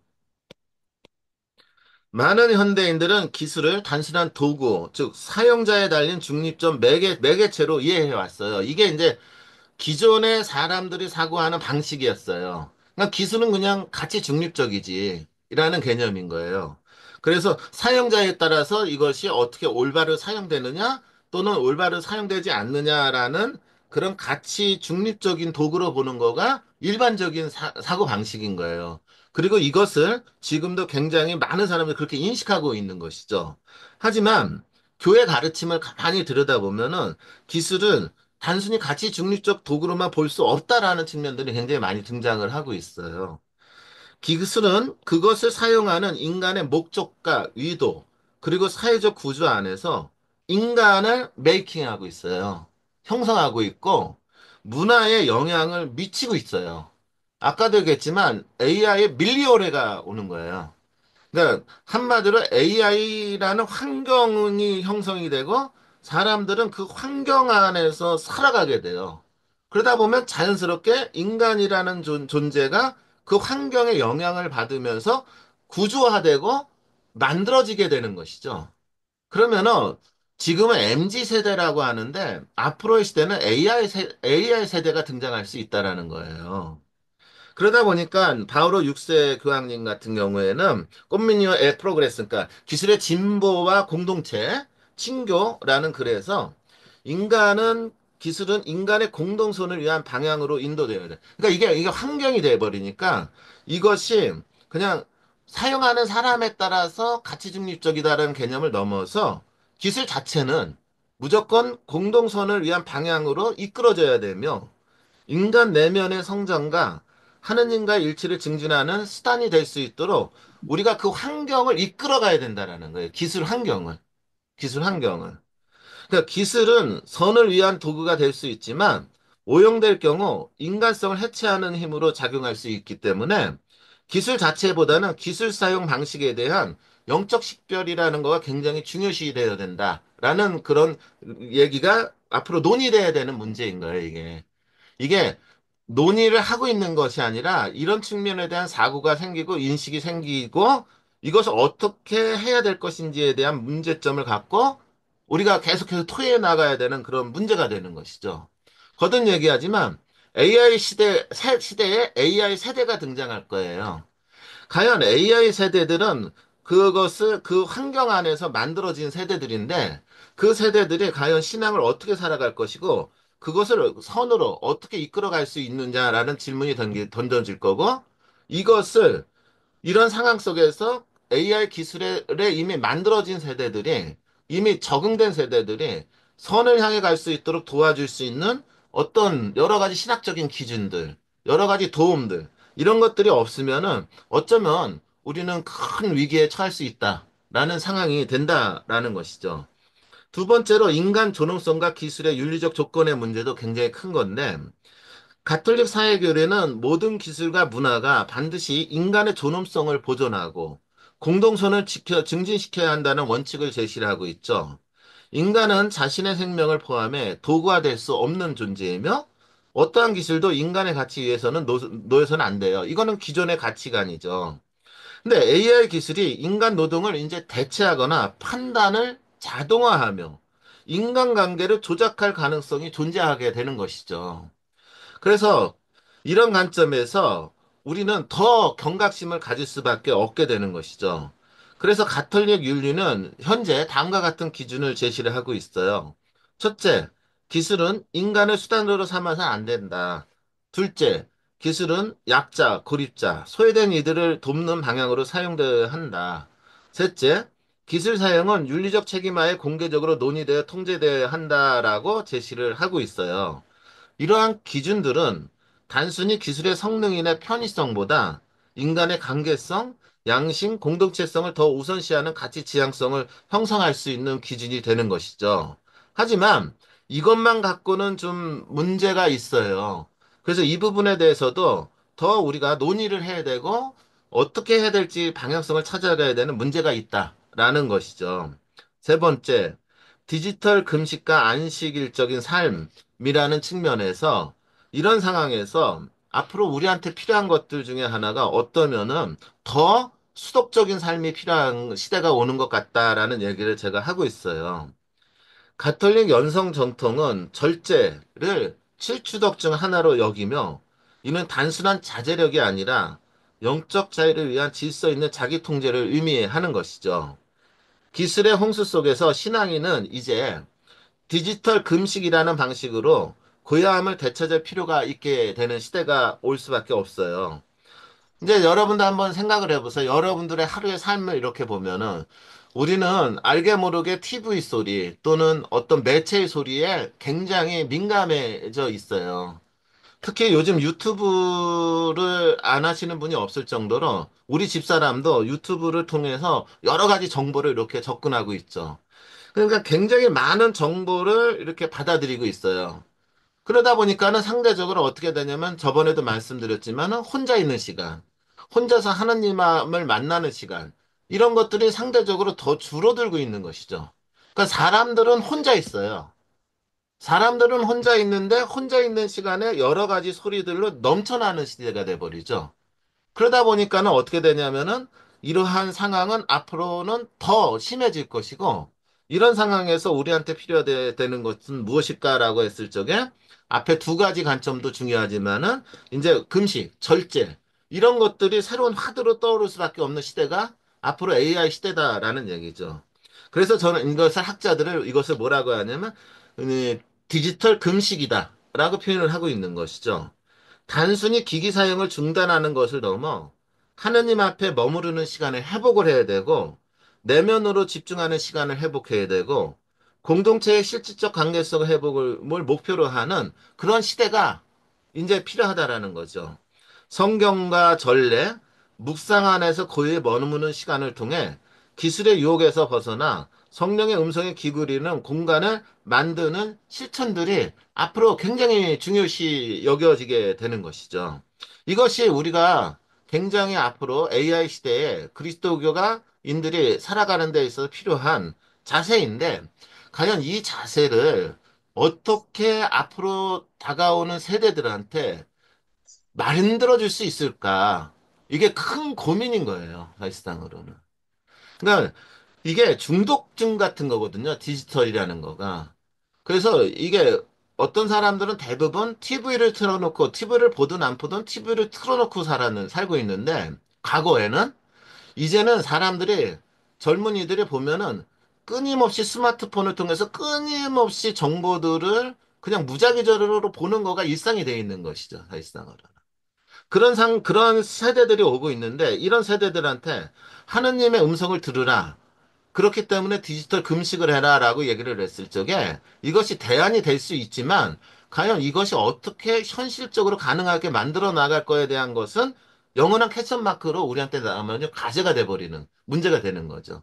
많은 현대인들은 기술을 단순한 도구, 즉 사용자에 달린 중립적 매개체로 이해해 왔어요. 이게 이제 기존의 사람들이 사고하는 방식이었어요. 그러니까 기술은 그냥 가치 중립적이지, 라는 개념인 거예요. 그래서 사용자에 따라서 이것이 어떻게 올바로 사용되느냐, 또는 올바로 사용되지 않느냐라는 그런 가치 중립적인 도구로 보는 거가 일반적인 사고 방식인 거예요. 그리고 이것을 지금도 굉장히 많은 사람들이 그렇게 인식하고 있는 것이죠. 하지만 교회 가르침을 가만히 들여다보면은 기술은 단순히 가치 중립적 도구로만 볼 수 없다라는 측면들이 굉장히 많이 등장을 하고 있어요. 기술은 그것을 사용하는 인간의 목적과 의도, 그리고 사회적 구조 안에서 인간을 메이킹하고 있어요. 형성하고 있고, 문화에 영향을 미치고 있어요. 아까도 얘기했지만 AI의 밀리오레가 오는 거예요. 그러니까 한마디로 AI라는 환경이 형성이 되고 사람들은 그 환경 안에서 살아가게 돼요. 그러다 보면 자연스럽게 인간이라는 존재가 그 환경에 영향을 받으면서 구조화되고 만들어지게 되는 것이죠. 그러면은 지금은 MZ 세대라고 하는데 앞으로의 시대는 AI 세대가 등장할 수 있다라는 거예요. 그러다 보니까 바오로 6세 교황님 같은 경우에는 꽃미니어 의 프로그레스, 그러니까 기술의 진보와 공동체, 친교라는 글에서 인간은 기술은 인간의 공동선을 위한 방향으로 인도되어야 돼. 그러니까 이게 환경이 돼버리니까 이것이 그냥 사용하는 사람에 따라서 가치 중립적이다라는 개념을 넘어서 기술 자체는 무조건 공동선을 위한 방향으로 이끌어져야 되며 인간 내면의 성장과 하느님과의 일치를 증진하는 수단이 될 수 있도록 우리가 그 환경을 이끌어가야 된다라는 거예요. 기술 환경을. 기술 환경을. 그러니까 기술은 선을 위한 도구가 될 수 있지만 오용될 경우 인간성을 해체하는 힘으로 작용할 수 있기 때문에 기술 자체보다는 기술 사용 방식에 대한 영적 식별이라는 거가 굉장히 중요시 되어야 된다라는 그런 얘기가 앞으로 논의돼야 되는 문제인 거예요, 이게. 이게 논의를 하고 있는 것이 아니라 이런 측면에 대한 사고가 생기고 인식이 생기고 이것을 어떻게 해야 될 것인지에 대한 문제점을 갖고 우리가 계속해서 토해에 나가야 되는 그런 문제가 되는 것이죠. 거듭 얘기하지만 시대에 AI 세대가 등장할 거예요. 과연 AI 세대들은 그것을 그 환경 안에서 만들어진 세대들인데 그 세대들이 과연 신앙을 어떻게 살아갈 것이고 그것을 선으로 어떻게 이끌어갈 수 있느냐라는 질문이 던져질 거고 이것을 이런 상황 속에서 AI 기술에 이미 만들어진 세대들이 이미 적응된 세대들이 선을 향해 갈 수 있도록 도와줄 수 있는 어떤 여러 가지 신학적인 기준들, 여러 가지 도움들, 이런 것들이 없으면은 어쩌면 우리는 큰 위기에 처할 수 있다라는 상황이 된다라는 것이죠. 두 번째로 인간 존엄성과 기술의 윤리적 조건의 문제도 굉장히 큰 건데, 가톨릭 사회교리는 모든 기술과 문화가 반드시 인간의 존엄성을 보존하고 공동선을 증진시켜야 한다는 원칙을 제시를 하고 있죠. 인간은 자신의 생명을 포함해 도구화될 수 없는 존재이며 어떠한 기술도 인간의 가치 위해서는 놓여서는 안 돼요. 이거는 기존의 가치관이죠. 근데 AI 기술이 인간 노동을 이제 대체하거나 판단을 자동화하며 인간관계를 조작할 가능성이 존재하게 되는 것이죠. 그래서 이런 관점에서 우리는 더 경각심을 가질 수밖에 없게 되는 것이죠. 그래서 가톨릭 윤리는 현재 다음과 같은 기준을 제시를 하고 있어요. 첫째, 기술은 인간을 수단으로 삼아서 안 된다. 둘째, 기술은 약자, 고립자, 소외된 이들을 돕는 방향으로 사용되어야 한다. 셋째, 기술 사용은 윤리적 책임하에 공개적으로 논의되어 통제되어야 한다라고 제시를 하고 있어요. 이러한 기준들은 단순히 기술의 성능이나 편의성보다 인간의 관계성, 양심, 공동체성을 더 우선시하는 가치 지향성을 형성할 수 있는 기준이 되는 것이죠. 하지만 이것만 갖고는 좀 문제가 있어요. 그래서 이 부분에 대해서도 더 우리가 논의를 해야 되고 어떻게 해야 될지 방향성을 찾아가야 되는 문제가 있다라는 것이죠. 세 번째, 디지털 금식과 안식일적인 삶이라는 측면에서 이런 상황에서 앞으로 우리한테 필요한 것들 중에 하나가 어떠면은 더 수독적인 삶이 필요한 시대가 오는 것 같다라는 얘기를 제가 하고 있어요. 가톨릭 연성 정통은 절제를 칠추덕 중 하나로 여기며 이는 단순한 자제력이 아니라 영적 자유를 위한 질서 있는 자기 통제를 의미하는 것이죠. 기술의 홍수 속에서 신앙인은 이제 디지털 금식이라는 방식으로 고요함을 되찾을 필요가 있게 되는 시대가 올 수밖에 없어요. 이제 여러분도 한번 생각을 해보세요. 여러분들의 하루의 삶을 이렇게 보면은 우리는 알게 모르게 TV 소리 또는 어떤 매체의 소리에 굉장히 민감해져 있어요. 특히 요즘 유튜브를 안 하시는 분이 없을 정도로 우리 집사람도 유튜브를 통해서 여러 가지 정보를 이렇게 접근하고 있죠. 그러니까 굉장히 많은 정보를 이렇게 받아들이고 있어요. 그러다 보니까는 상대적으로 어떻게 되냐면 저번에도 말씀드렸지만 혼자 있는 시간, 혼자서 하느님을 만나는 시간, 이런 것들이 상대적으로 더 줄어들고 있는 것이죠. 그러니까 사람들은 혼자 있어요. 사람들은 혼자 있는데 혼자 있는 시간에 여러 가지 소리들로 넘쳐나는 시대가 돼버리죠. 그러다 보니까는 어떻게 되냐면은 이러한 상황은 앞으로는 더 심해질 것이고 이런 상황에서 우리한테 필요되는 것은 무엇일까라고 했을 적에 앞에 두 가지 관점도 중요하지만은 이제 금식, 절제 이런 것들이 새로운 화두로 떠오를 수밖에 없는 시대가 앞으로 AI 시대다라는 얘기죠. 그래서 저는 이것을 뭐라고 하냐면 디지털 금식이다라고 표현을 하고 있는 것이죠. 단순히 기기 사용을 중단하는 것을 넘어 하느님 앞에 머무르는 시간을 회복을 해야 되고 내면으로 집중하는 시간을 회복해야 되고 공동체의 실질적 관계성 회복을 목표로 하는 그런 시대가 이제 필요하다라는 거죠. 성경과 전례, 묵상 안에서 고요히 머무는 시간을 통해 기술의 유혹에서 벗어나 성령의 음성에 기울이는 공간을 만드는 실천들이 앞으로 굉장히 중요시 여겨지게 되는 것이죠. 이것이 우리가 굉장히 앞으로 AI 시대에 그리스도교가 인들이 살아가는 데 있어서 필요한 자세인데, 과연 이 자세를 어떻게 앞으로 다가오는 세대들한테 만들어 줄 수 있을까? 이게 큰 고민인 거예요, 사실상으로는. 그러니까 이게 중독증 같은 거거든요, 디지털이라는 거가. 그래서 이게 어떤 사람들은 대부분 TV를 보든 안 보든 TV를 틀어놓고 살고 있는데, 과거에는 이제는 사람들이 젊은이들이 보면은 끊임없이 스마트폰을 통해서 끊임없이 정보들을 그냥 무작위적으로 보는 거가 일상이 돼 있는 것이죠, 사실상으로. 그런 세대들이 오고 있는데, 이런 세대들한테 하느님의 음성을 들으라. 그렇기 때문에 디지털 금식을 해라라고 얘기를 했을 적에 이것이 대안이 될 수 있지만, 과연 이것이 어떻게 현실적으로 가능하게 만들어 나갈 거에 대한 것은 영원한 캐션 마크로 우리한테 남으면 과제가 돼버리는 문제가 되는 거죠.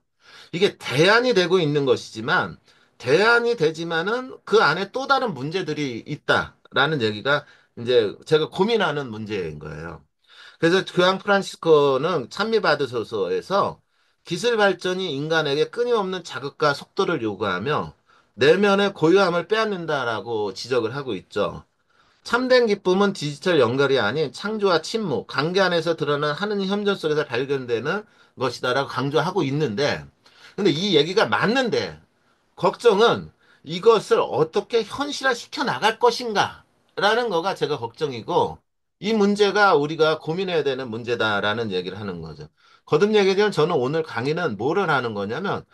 이게 대안이 되고 있는 것이지만, 대안이 되지만은 그 안에 또 다른 문제들이 있다라는 얘기가 이제 제가 고민하는 문제인 거예요. 그래서 교황 프란시스코는 찬미받으소서에서 기술 발전이 인간에게 끊임없는 자극과 속도를 요구하며 내면의 고요함을 빼앗는다라고 지적을 하고 있죠. 참된 기쁨은 디지털 연결이 아닌 창조와 침묵, 관계 안에서 드러난 하느님 협전 속에서 발견되는 것이다라고 강조하고 있는데, 근데 이 얘기가 맞는데, 걱정은 이것을 어떻게 현실화 시켜 나갈 것인가? 라는 거가 제가 걱정이고, 이 문제가 우리가 고민해야 되는 문제다라는 얘기를 하는 거죠. 거듭 얘기하면 저는 오늘 강의는 뭐를 하는 거냐면,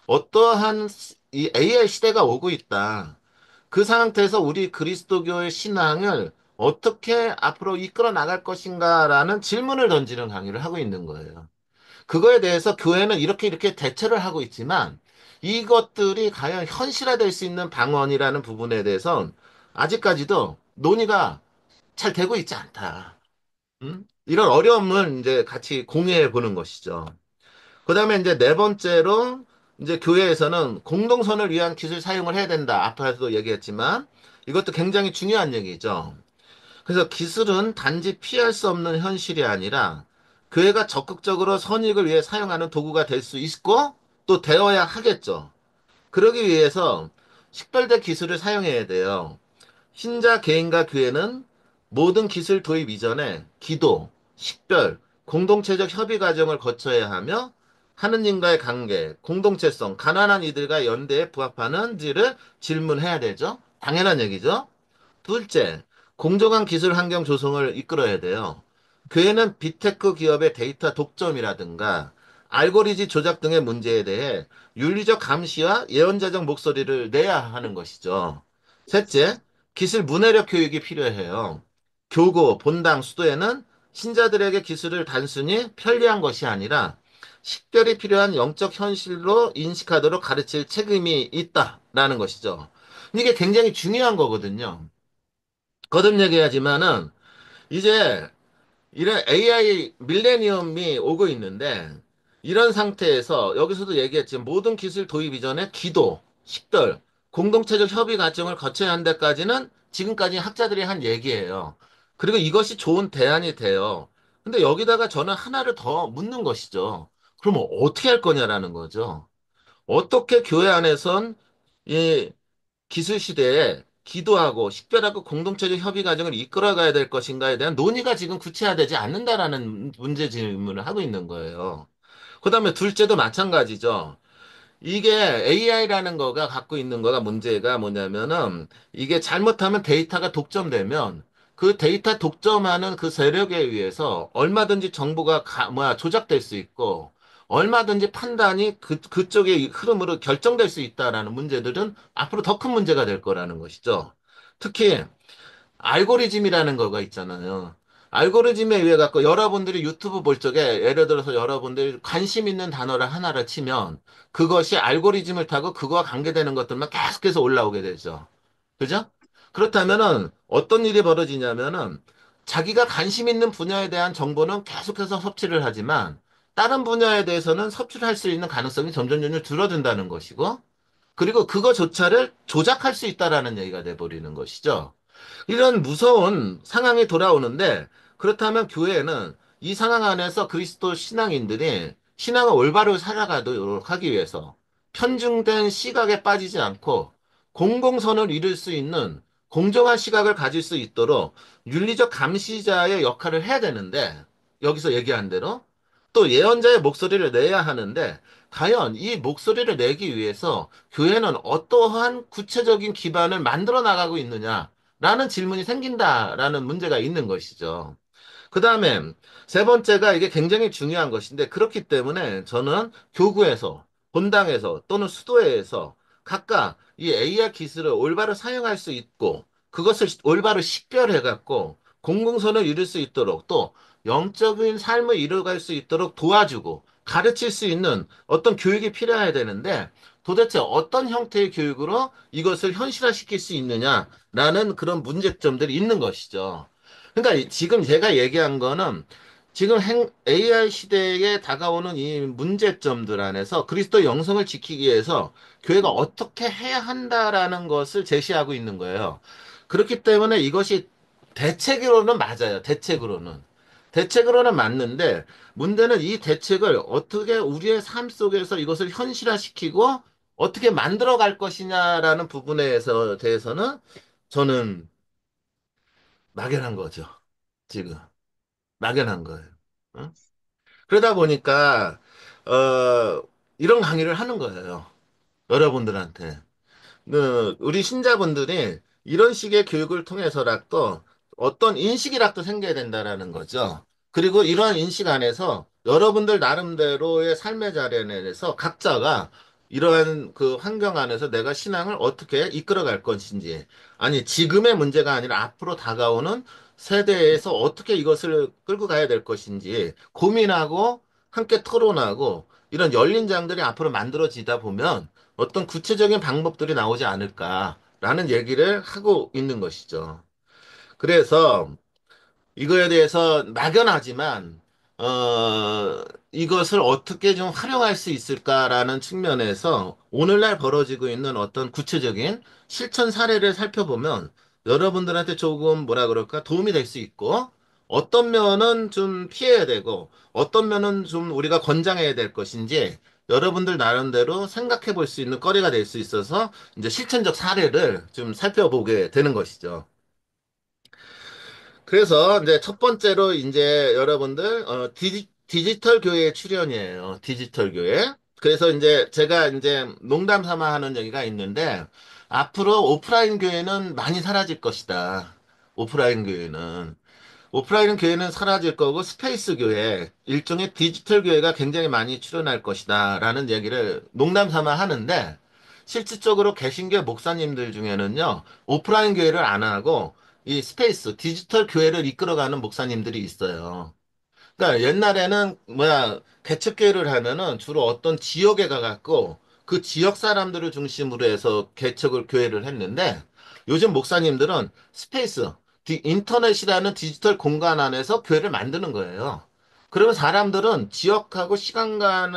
어떠한 이 AI 시대가 오고 있다. 그 상태에서 우리 그리스도교의 신앙을 어떻게 앞으로 이끌어 나갈 것인가라는 질문을 던지는 강의를 하고 있는 거예요. 그거에 대해서 교회는 이렇게 대처를 하고 있지만 이것들이 과연 현실화될 수 있는 방언이라는 부분에 대해선 아직까지도 논의가 잘 되고 있지 않다. 이런 어려움을 이제 같이 공유해 보는 것이죠. 그 다음에 이제 네 번째로 이제 교회에서는 공동선을 위한 기술 사용을 해야 된다. 앞에서도 얘기했지만 이것도 굉장히 중요한 얘기죠. 그래서 기술은 단지 피할 수 없는 현실이 아니라 교회가 적극적으로 선익을 위해 사용하는 도구가 될 수 있고 또 되어야 하겠죠. 그러기 위해서 식별된 기술을 사용해야 돼요. 신자 개인과 교회는 모든 기술 도입 이전에 기도, 식별, 공동체적 협의 과정을 거쳐야 하며 하느님과의 관계, 공동체성, 가난한 이들과 연대에 부합하는지를 질문해야 되죠. 당연한 얘기죠. 둘째, 공정한 기술 환경 조성을 이끌어야 돼요. 교회는 빅테크 기업의 데이터 독점이라든가 알고리즘 조작 등의 문제에 대해 윤리적 감시와 예언자적 목소리를 내야 하는 것이죠. 셋째, 기술 문해력 교육이 필요해요. 교구, 본당, 수도에는 신자들에게 기술을 단순히 편리한 것이 아니라 식별이 필요한 영적 현실로 인식하도록 가르칠 책임이 있다라는 것이죠. 이게 굉장히 중요한 거거든요. 거듭 얘기하지만은 이제 이런 AI 밀레니엄이 오고 있는데 이런 상태에서 여기서도 얘기했지만 모든 기술 도입 이전에 기도, 식별, 공동체적 협의 과정을 거쳐야 한 데까지는 지금까지 학자들이 한 얘기예요. 그리고 이것이 좋은 대안이 돼요. 근데 여기다가 저는 하나를 더 묻는 것이죠. 그럼 어떻게 할 거냐라는 거죠. 어떻게 교회 안에선 이 기술 시대에 기도하고 식별하고 공동체적 협의 과정을 이끌어가야 될 것인가에 대한 논의가 지금 구체화되지 않는다라는 문제 질문을 하고 있는 거예요. 그다음에 둘째도 마찬가지죠. 이게 AI라는 거가 갖고 있는 거가 문제가 뭐냐면은 이게 잘못하면 데이터가 독점되면 그 데이터 독점하는 그 세력에 의해서 얼마든지 정보가 조작될 수 있고 얼마든지 판단이 그쪽의 흐름으로 결정될 수 있다라는 문제들은 앞으로 더 큰 문제가 될 거라는 것이죠. 특히 알고리즘이라는 거가 있잖아요. 알고리즘에 의해 갖고 여러분들이 유튜브 볼 적에 예를 들어서 여러분들이 관심 있는 단어를 하나를 치면 그것이 알고리즘을 타고 그거와 관계되는 것들만 계속해서 올라오게 되죠. 그죠? 그렇다면은 어떤 일이 벌어지냐면은 자기가 관심 있는 분야에 대한 정보는 계속해서 섭취를 하지만 다른 분야에 대해서는 섭취를 할 수 있는 가능성이 점점 줄어든다는 것이고 그리고 그거조차를 조작할 수 있다라는 얘기가 돼버리는 것이죠. 이런 무서운 상황이 돌아오는데 그렇다면 교회는 이 상황 안에서 그리스도 신앙인들이 신앙을 올바로 살아가도록 하기 위해서 편중된 시각에 빠지지 않고 공공선을 이룰 수 있는 공정한 시각을 가질 수 있도록 윤리적 감시자의 역할을 해야 되는데 여기서 얘기한 대로 또 예언자의 목소리를 내야 하는데 과연 이 목소리를 내기 위해서 교회는 어떠한 구체적인 기반을 만들어 나가고 있느냐? 라는 질문이 생긴다라는 문제가 있는 것이죠. 그 다음에 세 번째가 이게 굉장히 중요한 것인데 그렇기 때문에 저는 교구에서, 본당에서 또는 수도회에서 각각 이 AI 기술을 올바로 사용할 수 있고 그것을 올바로 식별해갖고 공공선을 이룰 수 있도록 또 영적인 삶을 이루어갈 수 있도록 도와주고 가르칠 수 있는 어떤 교육이 필요해야 되는데 도대체 어떤 형태의 교육으로 이것을 현실화시킬 수 있느냐라는 그런 문제점들이 있는 것이죠. 그러니까 지금 제가 얘기한 거는 지금 AI 시대에 다가오는 이 문제점들 안에서 그리스도 영성을 지키기 위해서 교회가 어떻게 해야 한다라는 것을 제시하고 있는 거예요. 그렇기 때문에 이것이 대책으로는 맞아요. 대책으로는. 대책으로는 맞는데 문제는 이 대책을 어떻게 우리의 삶 속에서 이것을 현실화시키고 어떻게 만들어 갈 것이냐라는 대해서는 저는 막연한 거죠. 지금. 막연한 거예요. 어? 그러다 보니까 이런 강의를 하는 거예요. 여러분들한테. 우리 신자분들이 이런 식의 교육을 통해서라도 어떤 인식이라도 생겨야 된다라는 거죠. 그리고 이러한 인식 안에서 여러분들 나름대로의 삶의 자리에서 각자가 이러한 그 환경 안에서 내가 신앙을 어떻게 이끌어갈 것인지, 아니, 지금의 문제가 아니라 앞으로 다가오는 세대에서 어떻게 이것을 끌고 가야 될 것인지 고민하고 함께 토론하고 이런 열린 장들이 앞으로 만들어지다 보면 어떤 구체적인 방법들이 나오지 않을까라는 얘기를 하고 있는 것이죠. 그래서 이거에 대해서 막연하지만 이것을 어떻게 좀 활용할 수 있을까라는 측면에서 오늘날 벌어지고 있는 어떤 구체적인 실천 사례를 살펴보면 여러분들한테 조금 뭐라 그럴까 도움이 될 수 있고 어떤 면은 좀 피해야 되고, 어떤 면은 좀 우리가 권장해야 될 것인지, 여러분들 나름대로 생각해 볼 수 있는 거리가 될 수 있어서, 이제 실천적 사례를 좀 살펴보게 되는 것이죠. 그래서 이제 첫 번째로 이제 여러분들 디지털 교회 출연이에요. 디지털 교회. 그래서 이제 제가 이제 농담 삼아 하는 얘기가 있는데 앞으로 오프라인 교회는 많이 사라질 것이다. 오프라인 교회는. 오프라인 교회는 사라질 거고 스페이스 교회, 일종의 디지털 교회가 굉장히 많이 출현할 것이다. 라는 얘기를 농담 삼아 하는데 실질적으로 개신교 목사님들 중에는요, 오프라인 교회를 안 하고 이 스페이스, 디지털 교회를 이끌어가는 목사님들이 있어요. 그러니까 옛날에는 개척교회를 하면은 주로 어떤 지역에 가갖고 그 지역 사람들을 중심으로 해서 개척을 교회를 했는데 요즘 목사님들은 스페이스, 인터넷이라는 디지털 공간 안에서 교회를 만드는 거예요. 그러면 사람들은 지역하고 시간과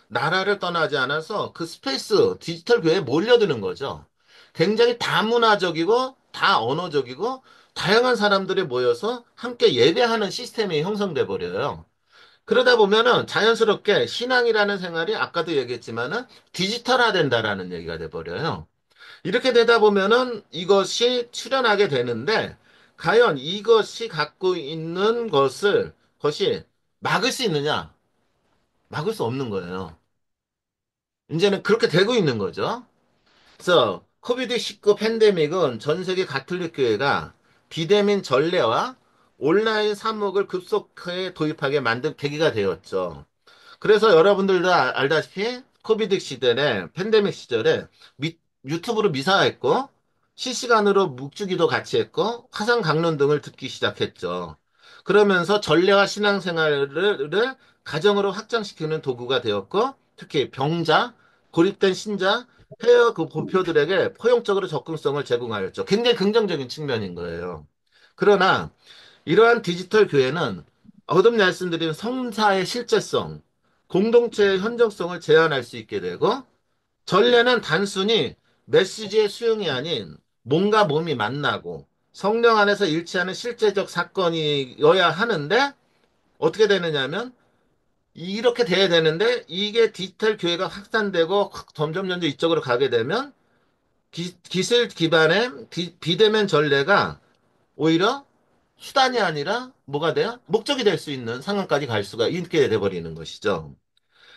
나라를 떠나지 않아서 그 스페이스, 디지털 교회에 몰려드는 거죠. 굉장히 다문화적이고 다 언어적이고 다양한 사람들이 모여서 함께 예배하는 시스템이 형성돼 버려요. 그러다 보면은 자연스럽게 신앙이라는 생활이 아까도 얘기했지만은 디지털화 된다라는 얘기가 돼 버려요. 이렇게 되다 보면은 이것이 출현하게 되는데 과연 이것이 갖고 있는 것이 막을 수 있느냐? 막을 수 없는 거예요. 이제는 그렇게 되고 있는 거죠. 그래서 코비드-19 팬데믹은 전 세계 가톨릭 교회가 비대면 전례와 온라인 사목을 급속하게 도입하게 만든 계기가 되었죠. 그래서 여러분들도 알다시피 코비드 시절에 팬데믹 시절에 유튜브로 미사했고 실시간으로 묵주기도 같이 했고 화상 강론 등을 듣기 시작했죠. 그러면서 전례와 신앙생활을 가정으로 확장시키는 도구가 되었고 특히 병자, 고립된 신자, 폐허 그 보표들에게 포용적으로 접근성을 제공하였죠. 굉장히 긍정적인 측면인 거예요. 그러나 이러한 디지털 교회는 거듭 말씀드린 성사의 실제성, 공동체의 현정성을 제한할 수 있게 되고, 전례는 단순히 메시지의 수용이 아닌 몸과 몸이 만나고 성령 안에서 일치하는 실제적 사건이어야 하는데, 어떻게 되느냐면, 이렇게 돼야 되는데, 이게 디지털 교회가 확산되고 점점 이쪽으로 가게 되면, 기술 기반의 비대면 전례가 오히려 수단이 아니라 뭐가 돼요? 목적이 될 수 있는 상황까지 갈 수가 있게 돼버리는 것이죠.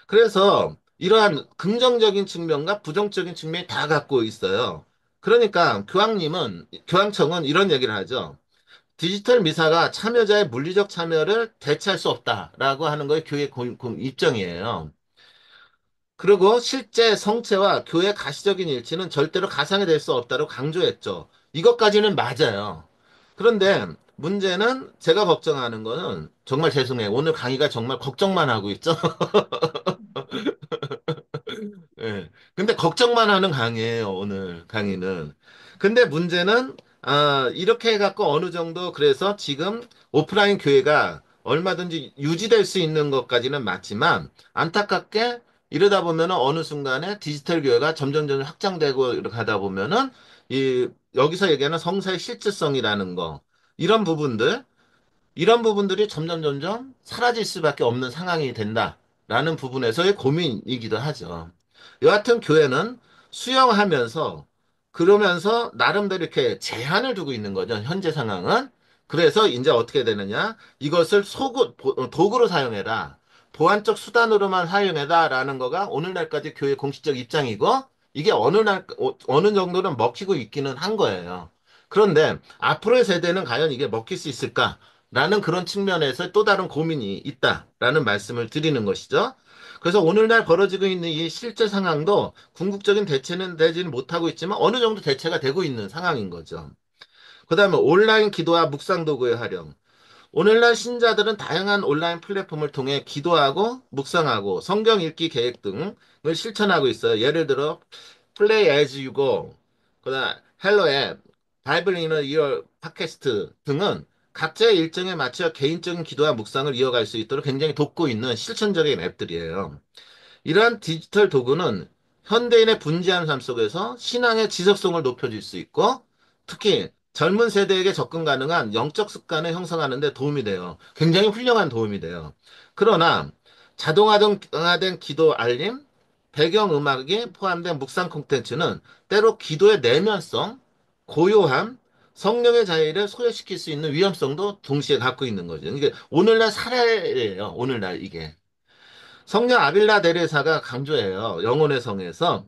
그래서 이러한 긍정적인 측면과 부정적인 측면이 다 갖고 있어요. 그러니까 교황청은 이런 얘기를 하죠. 디지털 미사가 참여자의 물리적 참여를 대체할 수 없다라고 하는 거에 교회 입장이에요. 그리고 실제 성체와 교회 가시적인 일치는 절대로 가상이 될 수 없다고 강조했죠. 이것까지는 맞아요. 그런데 문제는 제가 걱정하는 거는 정말 죄송해요. 오늘 강의가 정말 걱정만 하고 있죠. 예. 근데 걱정만 하는 강의예요, 오늘 강의는. 근데 문제는, 이렇게 해갖고 어느 정도 그래서 지금 오프라인 교회가 얼마든지 유지될 수 있는 것까지는 맞지만, 안타깝게 이러다 보면은 어느 순간에 디지털 교회가 점점 확장되고 이렇게 하다 보면은, 여기서 얘기하는 성사의 실질성이라는 거, 이런 부분들, 이런 부분들이 점점 사라질 수밖에 없는 상황이 된다라는 부분에서의 고민이기도 하죠. 여하튼 교회는 수용하면서 그러면서 나름대로 이렇게 제한을 두고 있는 거죠. 현재 상황은. 그래서 이제 어떻게 되느냐? 이것을 도구로 사용해라. 보완적 수단으로만 사용해라라는 거가 오늘날까지 교회 공식적 입장이고 이게 어느 정도는 먹히고 있기는 한 거예요. 그런데 앞으로의 세대는 과연 이게 먹힐 수 있을까? 라는 그런 측면에서 또 다른 고민이 있다라는 말씀을 드리는 것이죠. 그래서 오늘날 벌어지고 있는 이 실제 상황도 궁극적인 대체는 되지는 못하고 있지만 어느 정도 대체가 되고 있는 상황인 거죠. 그 다음에 온라인 기도와 묵상 도구의 활용. 오늘날 신자들은 다양한 온라인 플랫폼을 통해 기도하고 묵상하고 성경 읽기 계획 등을 실천하고 있어요. 예를 들어 Play as you go, 그다음 헬로 앱, 바이블 인어 이어 팟캐스트 등은 각자의 일정에 맞춰 개인적인 기도와 묵상을 이어갈 수 있도록 굉장히 돕고 있는 실천적인 앱들이에요. 이러한 디지털 도구는 현대인의 분주한 삶 속에서 신앙의 지속성을 높여줄 수 있고 특히 젊은 세대에게 접근 가능한 영적 습관을 형성하는 데 도움이 돼요. 굉장히 훌륭한 도움이 돼요. 그러나 자동화된 기도 알림, 배경음악이 포함된 묵상 콘텐츠는 때로 기도의 내면성, 고요함, 성령의 자유를 소외시킬 수 있는 위험성도 동시에 갖고 있는 거죠. 이게 오늘날 사례예요. 오늘날 이게. 성령 아빌라 데레사가 강조해요. 영혼의 성에서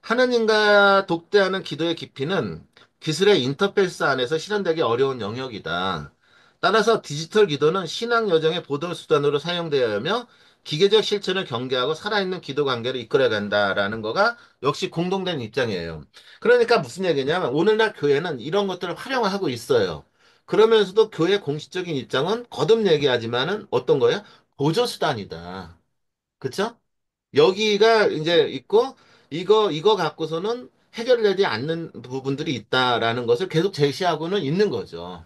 하느님과 독대하는 기도의 깊이는 기술의 인터페이스 안에서 실현되기 어려운 영역이다. 따라서 디지털 기도는 신앙 여정의 보도 수단으로 사용되어야 하며 기계적 실천을 경계하고 살아있는 기도 관계를 이끌어야 간다라는 거가 역시 공동된 입장이에요. 그러니까 무슨 얘기냐면 오늘날 교회는 이런 것들을 활용하고 있어요. 그러면서도 교회 공식적인 입장은 거듭 얘기하지만은 어떤 거예요? 보조 수단이다. 그쵸? 여기가 이제 있고, 이거 갖고서는 해결되지 않는 부분들이 있다라는 것을 계속 제시하고는 있는 거죠.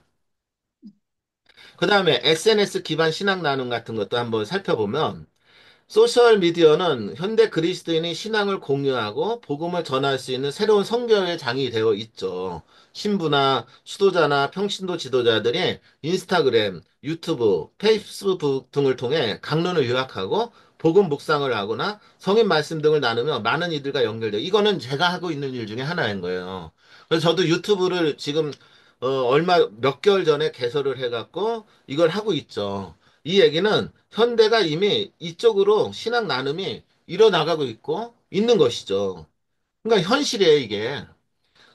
그 다음에 SNS 기반 신앙 나눔 같은 것도 한번 살펴보면, 소셜 미디어는 현대 그리스도인이 신앙을 공유하고 복음을 전할 수 있는 새로운 선교의 장이 되어 있죠. 신부나 수도자나 평신도 지도자들이 인스타그램, 유튜브, 페이스북 등을 통해 강론을 요약하고 복음 묵상을 하거나 성인 말씀 등을 나누며 많은 이들과 연결돼요. 이거는 제가 하고 있는 일 중에 하나인 거예요. 그래서 저도 유튜브를 지금 얼마 몇 개월 전에 개설을 해갖고 이걸 하고 있죠. 이 얘기는 현대가 이미 이쪽으로 신앙 나눔이 일어나가고 있고 있는 것이죠. 그러니까 현실이에요, 이게.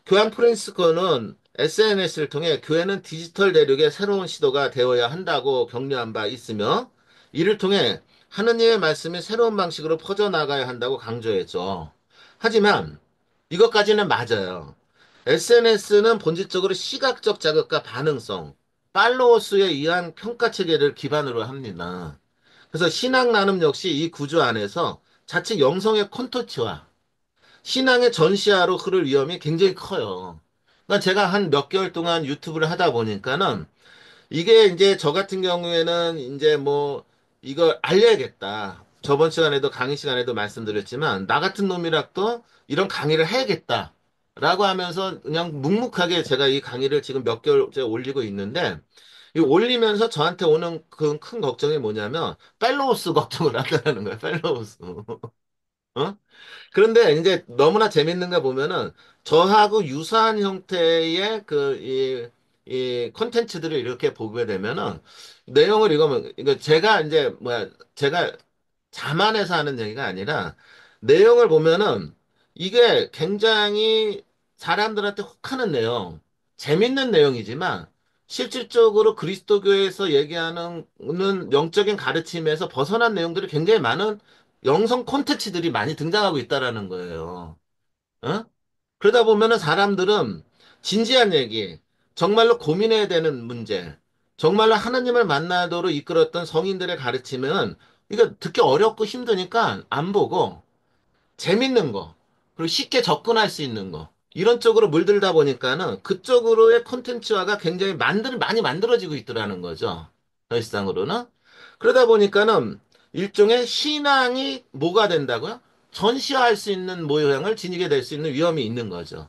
교황 프란시스코는 SNS를 통해 교회는 디지털 대륙의 새로운 시도가 되어야 한다고 격려한 바 있으며 이를 통해 하느님의 말씀이 새로운 방식으로 퍼져나가야 한다고 강조했죠. 하지만 이것까지는 맞아요. SNS는 본질적으로 시각적 자극과 반응성, 팔로워 수에 의한 평가 체계를 기반으로 합니다. 그래서 신앙 나눔 역시 이 구조 안에서 자칫 영성의 콘텐츠와 신앙의 전시화로 흐를 위험이 굉장히 커요. 그러니까 제가 한 몇 개월 동안 유튜브를 하다 보니까는 이게 이제 저 같은 경우에는 이제 뭐 이걸 알려야겠다. 저번 시간에도 강의 시간에도 말씀드렸지만 나 같은 놈이라도 이런 강의를 해야겠다. 라고 하면서 그냥 묵묵하게 제가 이 강의를 지금 몇 개월째 올리고 있는데 이 올리면서 저한테 오는 그 큰 걱정이 뭐냐면 팔로우스 걱정을 한다는 거예요. 팔로우스. 어? 그런데 이제 너무나 재밌는 거 보면은 저하고 유사한 형태의 이 콘텐츠들을 이렇게 보게 되면은 내용을 읽으면, 이거 제가 이제 뭐야, 제가 자만해서 하는 얘기가 아니라 내용을 보면은 이게 굉장히 사람들한테 혹하는 내용, 재밌는 내용이지만 실질적으로 그리스도교에서 얘기하는 영적인 가르침에서 벗어난 내용들이 굉장히 많은 영성 콘텐츠들이 많이 등장하고 있다라는 거예요. 어? 그러다 보면은 사람들은 진지한 얘기, 정말로 고민해야 되는 문제, 정말로 하나님을 만나도록 이끌었던 성인들의 가르침은 이거 듣기 어렵고 힘드니까 안 보고 재밌는 거, 그리고 쉽게 접근할 수 있는 거, 이런 쪽으로 물들다 보니까는 그쪽으로의 콘텐츠화가 굉장히 많이 만들어지고 있더라는 거죠. 더 이상으로는. 그러다 보니까는 일종의 신앙이 뭐가 된다고요? 전시화할 수 있는 모형을 지니게 될 수 있는 위험이 있는 거죠.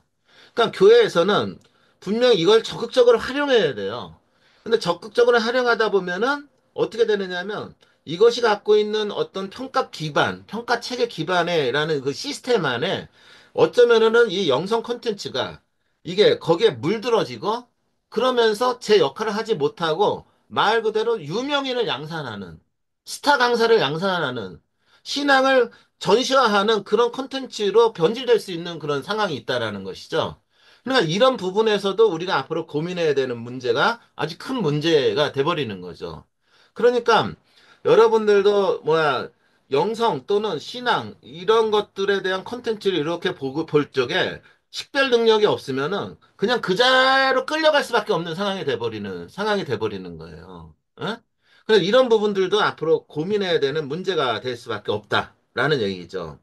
그러니까 교회에서는 분명히 이걸 적극적으로 활용해야 돼요. 근데 적극적으로 활용하다 보면은 어떻게 되느냐면 이것이 갖고 있는 어떤 평가 기반, 평가 체계 기반에라는 그 시스템 안에 어쩌면은 이 영성 콘텐츠가 이게 거기에 물들어지고 그러면서 제 역할을 하지 못하고 말 그대로 유명인을 양산하는 스타 강사를 양산하는 신앙을 전시화하는 그런 콘텐츠로 변질될 수 있는 그런 상황이 있다라는 것이죠. 그러니까 이런 부분에서도 우리가 앞으로 고민해야 되는 문제가 아주 큰 문제가 돼버리는 거죠. 그러니까 여러분들도 뭐야 영성 또는 신앙 이런 것들에 대한 콘텐츠를 이렇게 보고 볼 적에 식별 능력이 없으면은 그냥 그대로 끌려갈 수밖에 없는 상황이 돼버리는 거예요. 어? 그래서 이런 부분들도 앞으로 고민해야 되는 문제가 될 수밖에 없다라는 얘기죠.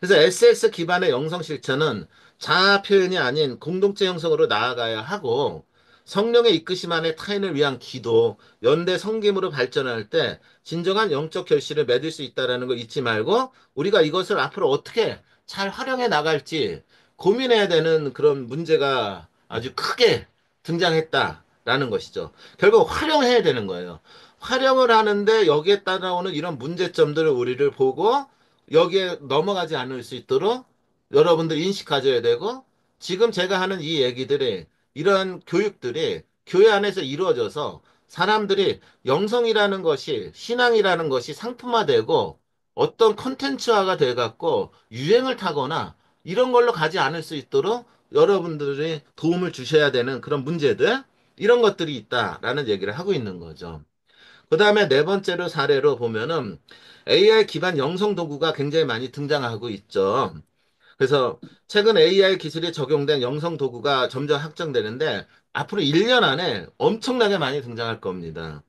그래서 SS 기반의 영성 실천은 자아 표현이 아닌 공동체 형성으로 나아가야 하고 성령의 이끄심 안에 타인을 위한 기도, 연대 성김으로 발전할 때 진정한 영적 결실을 맺을 수 있다는 걸 잊지 말고 우리가 이것을 앞으로 어떻게 잘 활용해 나갈지 고민해야 되는 그런 문제가 아주 크게 등장했다라는 것이죠. 결국 활용해야 되는 거예요. 활용을 하는데 여기에 따라오는 이런 문제점들을 우리를 보고 여기에 넘어가지 않을 수 있도록 여러분들 인식 가져야 되고 지금 제가 하는 이 얘기들이 이런 교육들이 교회 안에서 이루어져서 사람들이 영성이라는 것이 신앙이라는 것이 상품화되고 어떤 컨텐츠화가 돼갖고 유행을 타거나 이런 걸로 가지 않을 수 있도록 여러분들이 도움을 주셔야 되는 그런 문제들, 이런 것들이 있다라는 얘기를 하고 있는 거죠. 그 다음에 네 번째로 사례로 보면은 AI 기반 영성 도구가 굉장히 많이 등장하고 있죠. 그래서 최근 AI 기술이 적용된 영성 도구가 점점 확장되는데 앞으로 1년 안에 엄청나게 많이 등장할 겁니다.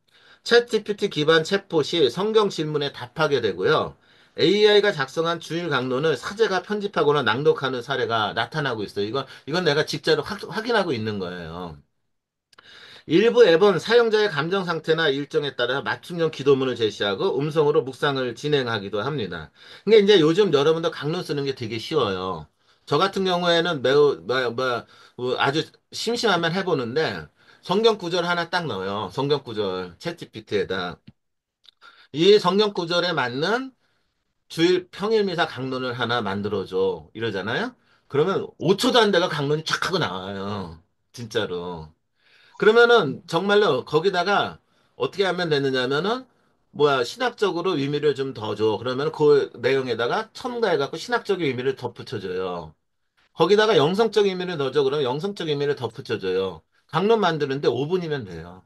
챗GPT 기반 챗봇이 성경 질문에 답하게 되고요. AI가 작성한 주일 강론을 사제가 편집하거나 낭독하는 사례가 나타나고 있어요. 이건 내가 직접 확인하고 있는 거예요. 일부 앱은 사용자의 감정 상태나 일정에 따라 맞춤형 기도문을 제시하고 음성으로 묵상을 진행하기도 합니다. 근데 이제 요즘 여러분들 강론 쓰는 게 되게 쉬워요. 저 같은 경우에는 매우 아주 심심하면 해보는데 성경 구절 하나 딱 넣어요. 성경 구절 챗GPT에다 이 성경 구절에 맞는 주일 평일 미사 강론을 하나 만들어줘 이러잖아요. 그러면 5초도 안 돼가 강론이 쫙 하고 나와요. 진짜로. 그러면은 정말로 거기다가 어떻게 하면 되느냐면은 뭐야 신학적으로 의미를 좀 더 줘. 그러면 그 내용에다가 첨가해갖고 신학적 의미를 덧붙여줘요. 거기다가 영성적 의미를 넣어줘. 그러면 영성적 의미를 덧붙여줘요. 강론 만드는데 5분이면 돼요.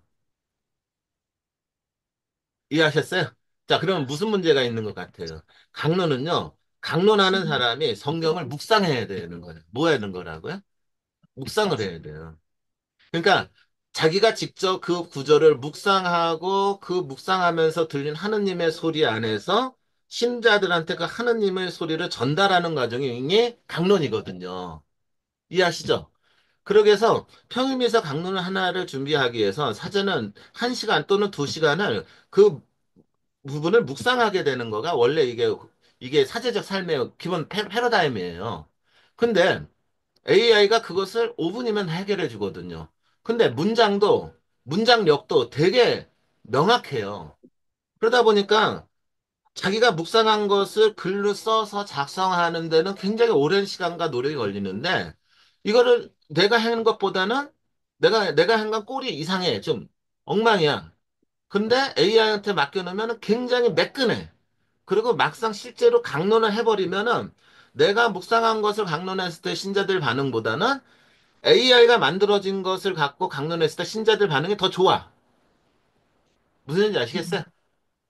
이해하셨어요? 자, 그러면 무슨 문제가 있는 것 같아요? 강론은요, 강론하는 사람이 성경을 묵상해야 되는 거예요. 뭐 하는 거라고요? 묵상을 해야 돼요. 그러니까 자기가 직접 그 구절을 묵상하고 그 묵상하면서 들린 하느님의 소리 안에서 신자들한테 그 하느님의 소리를 전달하는 과정이 강론이거든요. 이해하시죠? 그러기 위해서 평일에서 강론 하나를 준비하기 위해서 사전은 1시간 또는 2시간을 그 부분을 묵상하게 되는 거가 원래 이게 사제적 삶의 기본 패러다임이에요. 근데 AI가 그것을 5분이면 해결해 주거든요. 근데 문장력도 되게 명확해요. 그러다 보니까 자기가 묵상한 것을 글로 써서 작성하는 데는 굉장히 오랜 시간과 노력이 걸리는데, 이거를 내가 하는 것보다는 내가 한 건 꼴이 이상해. 좀 엉망이야. 근데 AI한테 맡겨놓으면 굉장히 매끈해. 그리고 막상 실제로 강론을 해버리면은 내가 묵상한 것을 강론했을 때 신자들 반응보다는 AI가 만들어진 것을 갖고 강론했을 때 신자들 반응이 더 좋아. 무슨 얘기인지 아시겠어요?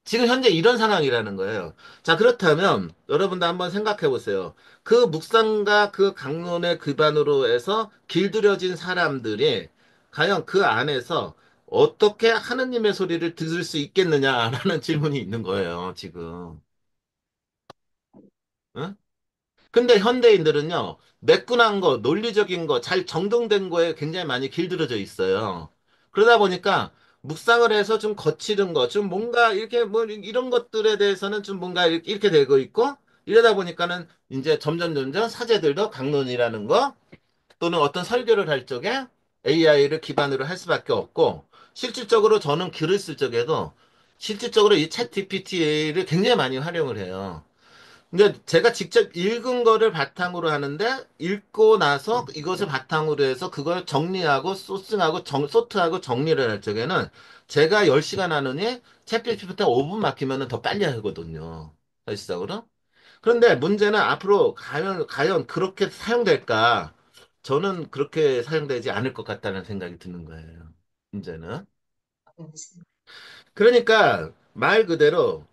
지금 현재 이런 상황이라는 거예요. 자, 그렇다면 여러분도 한번 생각해 보세요. 그 묵상과 그 강론의 기반으로 해서 길들여진 사람들이 과연 그 안에서 어떻게 하느님의 소리를 들을 수 있겠느냐라는 질문이 있는 거예요, 지금. 응? 근데 현대인들은요, 매끈한 거, 논리적인 거, 잘 정돈된 거에 굉장히 많이 길들여져 있어요. 그러다 보니까 묵상을 해서 좀 거칠은 거, 좀 뭔가 이렇게 뭐 이런 것들에 대해서는 좀 뭔가 이렇게 되고 있고, 이러다 보니까는 이제 점점 사제들도 강론이라는 거, 또는 어떤 설교를 할 적에 AI를 기반으로 할 수밖에 없고, 실질적으로 저는 글을 쓸 적에도 실질적으로 이 챗 GPT를 굉장히 많이 활용을 해요. 근데 제가 직접 읽은 거를 바탕으로 하는데 읽고 나서 이것을 바탕으로 해서 그걸 정리하고 소싱하고 소트하고 정리를 할 적에는 제가 10시간 하느니 챗GPT부터 5분 맡기면 더 빨리 하거든요. 사실상으로. 그런데 문제는 앞으로 과연 그렇게 사용될까? 저는 그렇게 사용되지 않을 것 같다는 생각이 드는 거예요. 문제는. 그러니까 말 그대로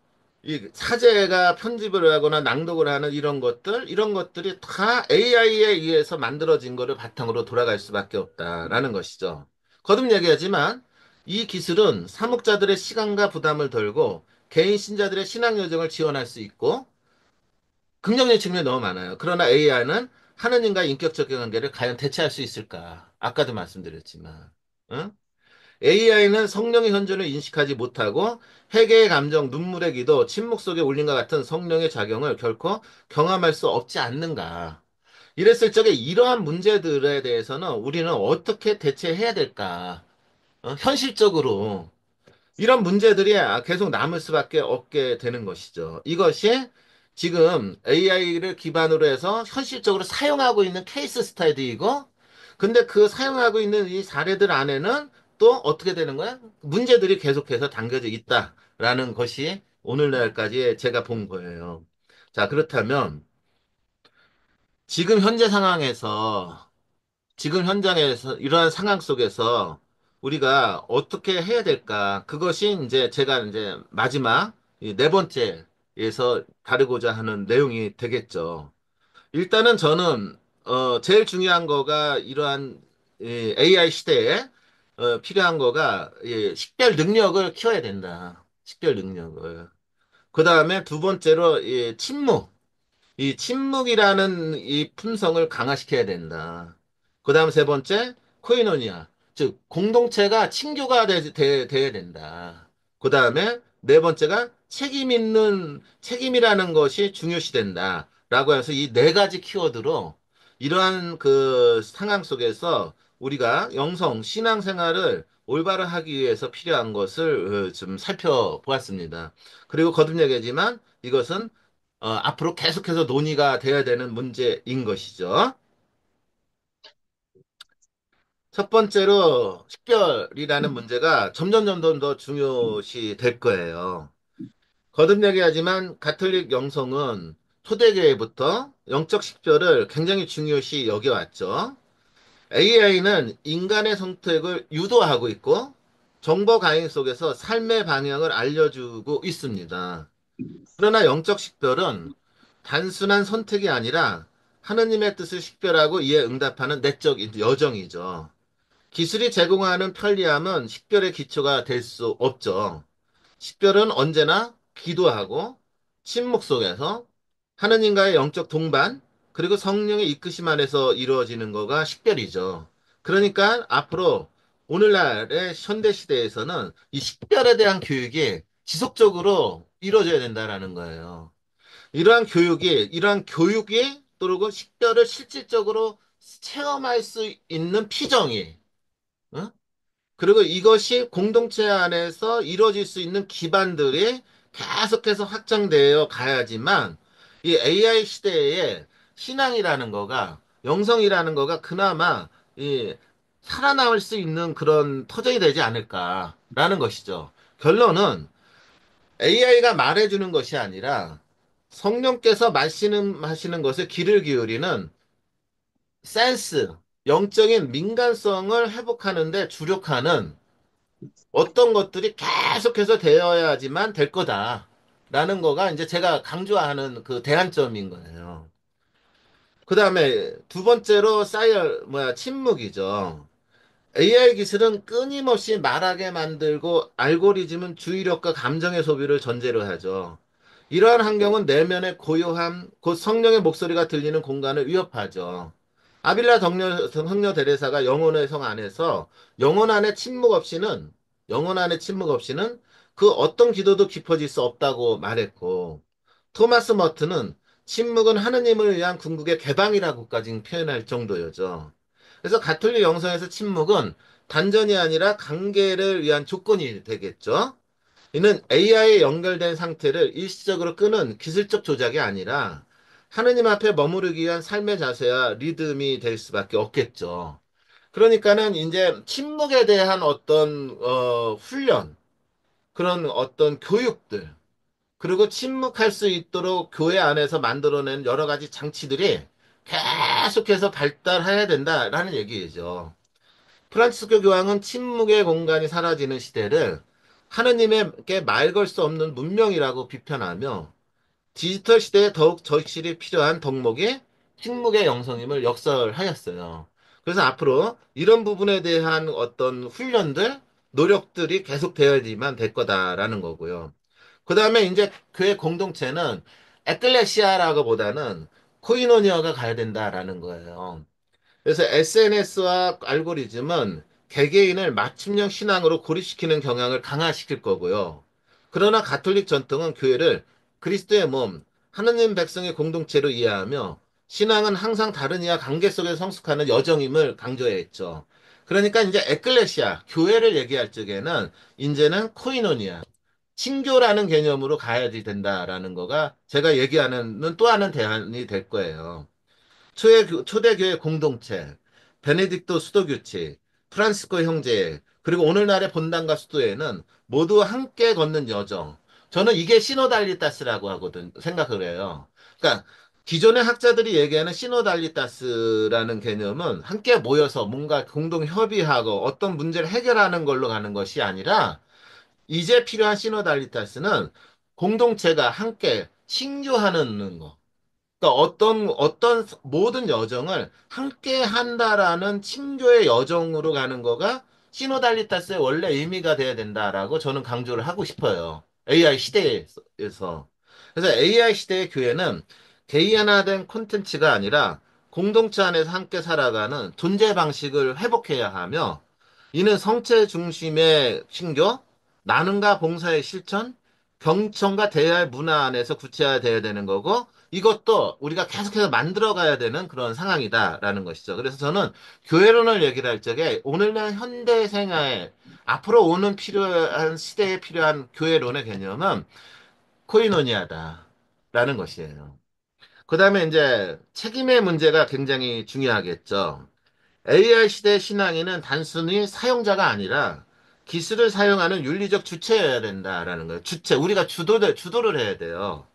이 사제가 편집을 하거나 낭독을 하는 이런 것들이 다 AI에 의해서 만들어진 거를 바탕으로 돌아갈 수밖에 없다라는 것이죠. 거듭 얘기하지만 이 기술은 사목자들의 시간과 부담을 덜고 개인 신자들의 신앙 여정을 지원할 수 있고 긍정적인 측면이 너무 많아요. 그러나 AI는 하느님과 인격적인 관계를 과연 대체할 수 있을까? 아까도 말씀드렸지만. 응? AI는 성령의 현존을 인식하지 못하고 회개의 감정, 눈물의 기도, 침묵 속의 울림과 같은 성령의 작용을 결코 경험할 수 없지 않는가. 이랬을 적에 이러한 문제들에 대해서는 우리는 어떻게 대처해야 될까? 현실적으로. 이런 문제들이 계속 남을 수밖에 없게 되는 것이죠. 이것이 지금 AI를 기반으로 해서 현실적으로 사용하고 있는 케이스 스타디이고, 근데 그 사용하고 있는 이 사례들 안에는 또 어떻게 되는 거야? 문제들이 계속해서 담겨져 있다라는 것이 오늘날까지 제가 본 거예요. 자, 그렇다면 지금 현재 상황에서 지금 현장에서 이러한 상황 속에서 우리가 어떻게 해야 될까? 그것이 이제 제가 이제 마지막 이네 번째에서 다루고자 하는 내용이 되겠죠. 일단은 저는 제일 중요한 거가 이러한 이 AI 시대에 필요한 거가 식별 능력을 키워야 된다. 식별 능력을. 그 다음에 두 번째로 침묵. 이 침묵이라는 이 품성을 강화시켜야 된다. 그 다음 세 번째, 코이노니아. 즉, 공동체가 친교가 돼야 된다. 그 다음에 네 번째가 책임이라는 것이 중요시 된다. 라고 해서 이 네 가지 키워드로 이러한 그 상황 속에서 우리가 영성, 신앙생활을 올바로 하기 위해서 필요한 것을 좀 살펴보았습니다. 그리고 거듭 얘기지만 이것은 앞으로 계속해서 논의가 돼야 되는 문제인 것이죠. 첫 번째로 식별이라는 문제가 점점 더 중요시 될 거예요. 거듭 얘기하지만 가톨릭 영성은 초대교회부터 영적 식별을 굉장히 중요시 여겨왔죠. AI는 인간의 선택을 유도하고 있고 정보 가행 속에서 삶의 방향을 알려주고 있습니다. 그러나 영적 식별은 단순한 선택이 아니라 하느님의 뜻을 식별하고 이에 응답하는 내적 여정이죠. 기술이 제공하는 편리함은 식별의 기초가 될 수 없죠. 식별은 언제나 기도하고 침묵 속에서 하느님과의 영적 동반 그리고 성령의 이끄심 안에서 이루어지는 거가 식별이죠. 그러니까 앞으로 오늘날의 현대 시대에서는 이 식별에 대한 교육이 지속적으로 이루어져야 된다라는 거예요. 이러한 교육이 또는 식별을 실질적으로 체험할 수 있는 피정이, 어? 그리고 이것이 공동체 안에서 이루어질 수 있는 기반들이 계속해서 확장되어 가야지만 이 AI 시대에 신앙이라는 거가, 영성이라는 거가 그나마 이 살아남을 수 있는 그런 터전이 되지 않을까라는 것이죠. 결론은 AI가 말해주는 것이 아니라 성령께서 말씀하시는 것에 귀를 기울이는 센스, 영적인 민감성을 회복하는데 주력하는 어떤 것들이 계속해서 되어야지만 될 거다. 라는 거가 이제 제가 강조하는 그 대안점인 거예요. 그 다음에 두 번째로 침묵이죠. AI 기술은 끊임없이 말하게 만들고 알고리즘은 주의력과 감정의 소비를 전제로 하죠. 이러한 환경은 내면의 고요함, 곧 성령의 목소리가 들리는 공간을 위협하죠. 성녀 데레사가 영혼의 성 안에서 영혼 안에 침묵 없이는 그 어떤 기도도 깊어질 수 없다고 말했고, 토마스 머트는 침묵은 하느님을 위한 궁극의 개방이라고까지 표현할 정도였죠. 그래서 가톨릭 영성에서 침묵은 단전이 아니라 관계를 위한 조건이 되겠죠. 이는 AI에 연결된 상태를 일시적으로 끄는 기술적 조작이 아니라 하느님 앞에 머무르기 위한 삶의 자세와 리듬이 될 수밖에 없겠죠. 그러니까는 이제 침묵에 대한 어떤 훈련, 그런 어떤 교육들, 그리고 침묵할 수 있도록 교회 안에서 만들어낸 여러 가지 장치들이 계속해서 발달해야 된다라는 얘기죠. 프란치스코 교황은 침묵의 공간이 사라지는 시대를 하느님에게 말 걸 수 없는 문명이라고 비판하며 디지털 시대에 더욱 절실히 필요한 덕목이 침묵의 영성임을 역설하였어요. 그래서 앞으로 이런 부분에 대한 어떤 훈련들, 노력들이 계속 되어야지만 될 거다라는 거고요. 그 다음에 이제 교회 공동체는 에클레시아라고 보다는 코이노니아가 가야 된다라는 거예요. 그래서 SNS와 알고리즘은 개개인을 맞춤형 신앙으로 고립시키는 경향을 강화시킬 거고요. 그러나 가톨릭 전통은 교회를 그리스도의 몸, 하느님 백성의 공동체로 이해하며 신앙은 항상 다른 이와 관계 속에서 성숙하는 여정임을 강조했죠. 그러니까 이제 에클레시아, 교회를 얘기할 적에는 이제는 코이노니아, 친교라는 개념으로 가야지 된다라는 거가 제가 얘기하는 또 하나는 대안이 될 거예요. 초대교회 공동체, 베네딕토 수도교체, 프란시스코 형제, 그리고 오늘날의 본당과 수도회는 모두 함께 걷는 여정. 저는 이게 시노달리타스라고 하거든, 생각을 해요. 그러니까 기존의 학자들이 얘기하는 시노달리타스라는 개념은 함께 모여서 뭔가 공동 협의하고 어떤 문제를 해결하는 걸로 가는 것이 아니라 이제 필요한 시노달리타스는 공동체가 함께 신교하는 거. 그러니까 어떤 모든 여정을 함께 한다라는 친교의 여정으로 가는 거가 시노달리타스의 원래 의미가 돼야 된다라고 저는 강조를 하고 싶어요. AI 시대에서. 그래서 AI 시대의 교회는 개인화된 콘텐츠가 아니라 공동체 안에서 함께 살아가는 존재 방식을 회복해야 하며 이는 성체 중심의 신교, 나눔과 봉사의 실천, 경청과 대화의 문화 안에서 구체화돼야 되는 거고 이것도 우리가 계속해서 만들어가야 되는 그런 상황이다라는 것이죠. 그래서 저는 교회론을 얘기를 할 적에 오늘날 현대 생활에 앞으로 오는 필요한 시대에 필요한 교회론의 개념은 코이노니아다라는 것이에요. 그 다음에 이제 책임의 문제가 굉장히 중요하겠죠. AI 시대 신앙인은 단순히 사용자가 아니라 기술을 사용하는 윤리적 주체여야 된다라는 거예요. 주체. 우리가 주도를 해야 돼요.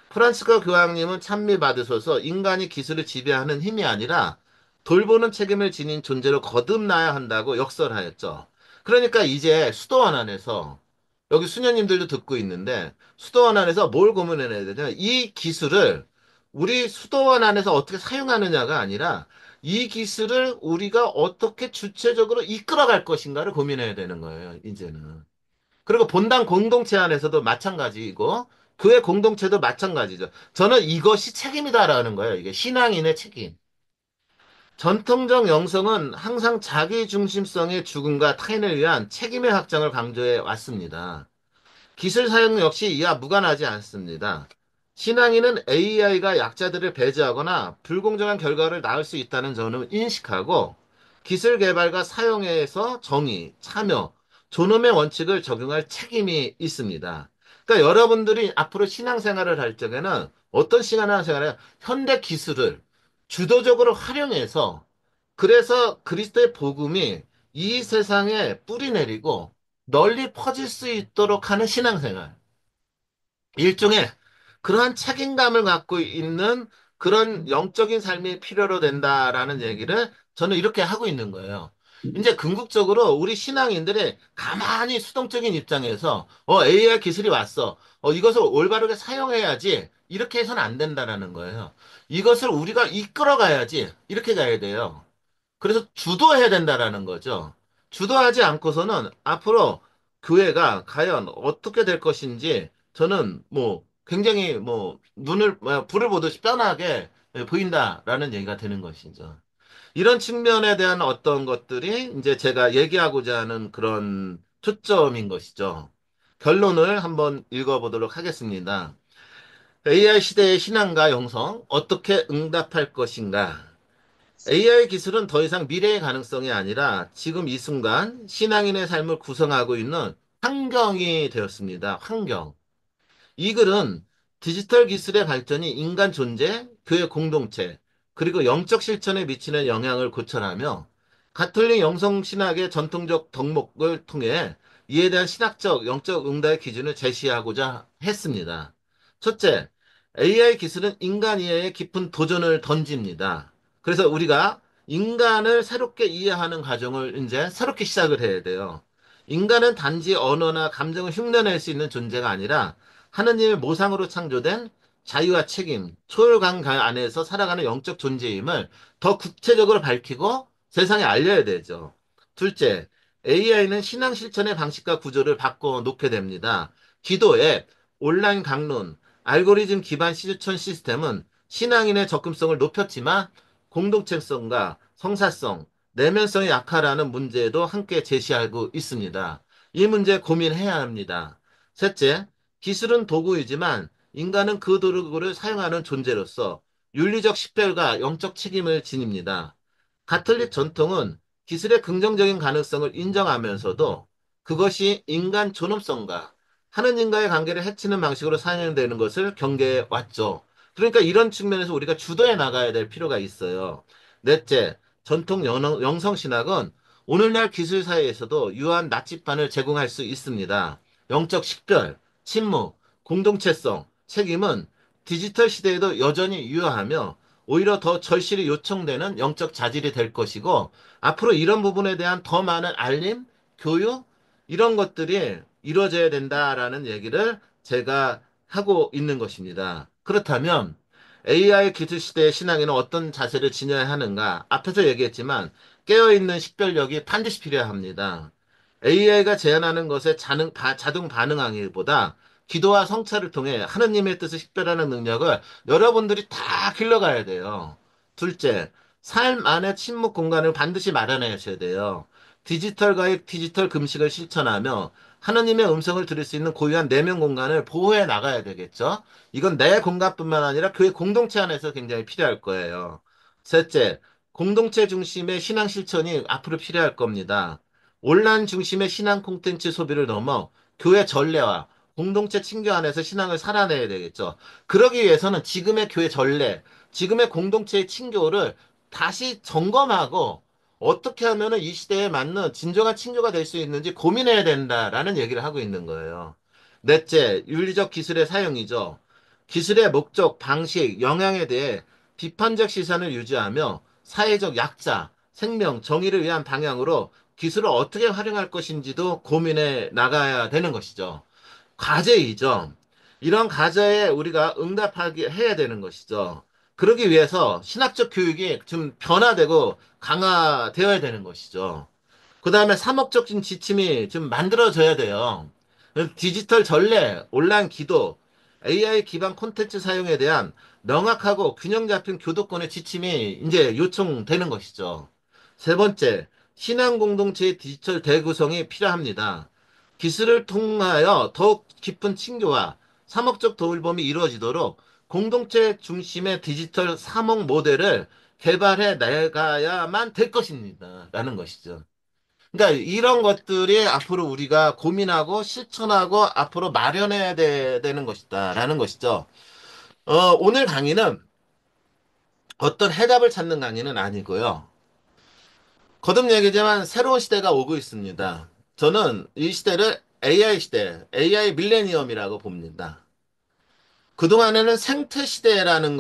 프란치스코 교황님은 찬미 받으셔서 인간이 기술을 지배하는 힘이 아니라 돌보는 책임을 지닌 존재로 거듭나야 한다고 역설하였죠. 그러니까 이제 수도원 안에서 여기 수녀님들도 듣고 있는데 수도원 안에서 뭘 고민해야 되냐면 이 기술을 우리 수도원 안에서 어떻게 사용하느냐가 아니라 이 기술을 우리가 어떻게 주체적으로 이끌어갈 것인가를 고민해야 되는 거예요, 이제는. 그리고 본당 공동체 안에서도 마찬가지이고 교회 공동체도 마찬가지죠. 저는 이것이 책임이다라는 거예요. 이게 신앙인의 책임. 전통적 영성은 항상 자기 중심성의 죽음과 타인을 위한 책임의 확장을 강조해 왔습니다. 기술 사용 역시 이와 무관하지 않습니다. 신앙인은 AI가 약자들을 배제하거나 불공정한 결과를 낳을 수 있다는 점을 인식하고 기술 개발과 사용에서 정의, 참여, 존엄의 원칙을 적용할 책임이 있습니다. 그러니까 여러분들이 앞으로 신앙생활을 할 적에는 어떤 신앙생활을 현대 기술을 주도적으로 활용해서 그래서 그리스도의 복음이 이 세상에 뿌리 내리고 널리 퍼질 수 있도록 하는 신앙생활. 일종의 그러한 책임감을 갖고 있는 그런 영적인 삶이 필요로 된다라는 얘기를 저는 이렇게 하고 있는 거예요. 이제 궁극적으로 우리 신앙인들의 가만히 수동적인 입장에서 AI 기술이 왔어. 이것을 올바르게 사용해야지. 이렇게 해서는 안 된다라는 거예요. 이것을 우리가 이끌어 가야지. 이렇게 가야 돼요. 그래서 주도해야 된다라는 거죠. 주도하지 않고서는 앞으로 교회가 과연 어떻게 될 것인지 저는 뭐 굉장히 뭐 불을 보듯이 뻔하게 보인다라는 얘기가 되는 것이죠. 이런 측면에 대한 어떤 것들이 이제 제가 얘기하고자 하는 그런 초점인 것이죠. 결론을 한번 읽어보도록 하겠습니다. AI 시대의 신앙과 영성, 어떻게 응답할 것인가? AI 기술은 더 이상 미래의 가능성이 아니라 지금 이 순간 신앙인의 삶을 구성하고 있는 환경이 되었습니다. 환경. 이 글은 디지털 기술의 발전이 인간 존재, 교회 공동체, 그리고 영적 실천에 미치는 영향을 고찰하며 가톨릭 영성신학의 전통적 덕목을 통해 이에 대한 신학적, 영적 응답의 기준을 제시하고자 했습니다. 첫째, AI 기술은 인간 이해에 깊은 도전을 던집니다. 그래서 우리가 인간을 새롭게 이해하는 과정을 이제 새롭게 시작을 해야 돼요. 인간은 단지 언어나 감정을 흉내낼 수 있는 존재가 아니라 하느님의 모상으로 창조된 자유와 책임, 초월감 안에서 살아가는 영적 존재임을 더 구체적으로 밝히고 세상에 알려야 되죠. 둘째, AI는 신앙 실천의 방식과 구조를 바꿔 놓게 됩니다. 기도 앱, 온라인 강론, 알고리즘 기반 실천 시스템은 신앙인의 접근성을 높였지만 공동체성과 성사성, 내면성의 약화라는 문제도 함께 제시하고 있습니다. 이 문제 고민해야 합니다. 셋째, 기술은 도구이지만 인간은 그 도구를 사용하는 존재로서 윤리적 식별과 영적 책임을 지닙니다. 가톨릭 전통은 기술의 긍정적인 가능성을 인정하면서도 그것이 인간 존엄성과 하느님과의 관계를 해치는 방식으로 사용되는 것을 경계해 왔죠. 그러니까 이런 측면에서 우리가 주도해 나가야 될 필요가 있어요. 넷째, 전통 영성신학은 오늘날 기술 사회에서도 유한 나침반을 제공할 수 있습니다. 영적 식별, 침묵, 공동체성, 책임은 디지털 시대에도 여전히 유효하며 오히려 더 절실히 요청되는 영적 자질이 될 것이고 앞으로 이런 부분에 대한 더 많은 알림, 교육 이런 것들이 이루어져야 된다라는 얘기를 제가 하고 있는 것입니다. 그렇다면 AI 기술 시대의 신앙에는 어떤 자세를 지녀야 하는가? 앞에서 얘기했지만 깨어있는 식별력이 반드시 필요합니다. AI가 제안하는 것에 자동 반응하기보다 기도와 성찰을 통해 하느님의 뜻을 식별하는 능력을 여러분들이 다 길러가야 돼요. 둘째, 삶 안의 침묵 공간을 반드시 마련하셔야 돼요. 디지털과의 디지털 금식을 실천하며 하느님의 음성을 들을 수 있는 고유한 내면 공간을 보호해 나가야 되겠죠. 이건 내 공간뿐만 아니라 교회 공동체 안에서 굉장히 필요할 거예요. 셋째, 공동체 중심의 신앙 실천이 앞으로 필요할 겁니다. 온라인 중심의 신앙 콘텐츠 소비를 넘어 교회 전례와 공동체 친교 안에서 신앙을 살아내야 되겠죠. 그러기 위해서는 지금의 교회 전례, 지금의 공동체의 친교를 다시 점검하고 어떻게 하면 이 시대에 맞는 진정한 친교가 될 수 있는지 고민해야 된다라는 얘기를 하고 있는 거예요. 넷째, 윤리적 기술의 사용이죠. 기술의 목적, 방식, 영향에 대해 비판적 시선을 유지하며 사회적 약자, 생명, 정의를 위한 방향으로 기술을 어떻게 활용할 것인지도 고민해 나가야 되는 것이죠. 과제이죠. 이런 과제에 우리가 응답하게 해야 되는 것이죠. 그러기 위해서 신학적 교육이 좀 변화되고 강화되어야 되는 것이죠. 그 다음에 사목적인 지침이 좀 만들어져야 돼요. 디지털 전례, 온라인 기도, AI 기반 콘텐츠 사용에 대한 명확하고 균형 잡힌 교도권의 지침이 이제 요청되는 것이죠. 세 번째, 신앙 공동체의 디지털 대구성이 필요합니다. 기술을 통하여 더욱 깊은 친교와 사목적 도울범이 이루어지도록 공동체 중심의 디지털 사목 모델을 개발해 나가야만 될 것입니다. 라는 것이죠. 그러니까 이런 것들이 앞으로 우리가 고민하고 실천하고 앞으로 마련해야 되는 것이다. 라는 것이죠. 오늘 강의는 어떤 해답을 찾는 강의는 아니고요. 거듭 얘기지만 새로운 시대가 오고 있습니다. 저는 이 시대를 AI 시대, AI 밀레니엄이라고 봅니다. 그동안에는 생태 시대라는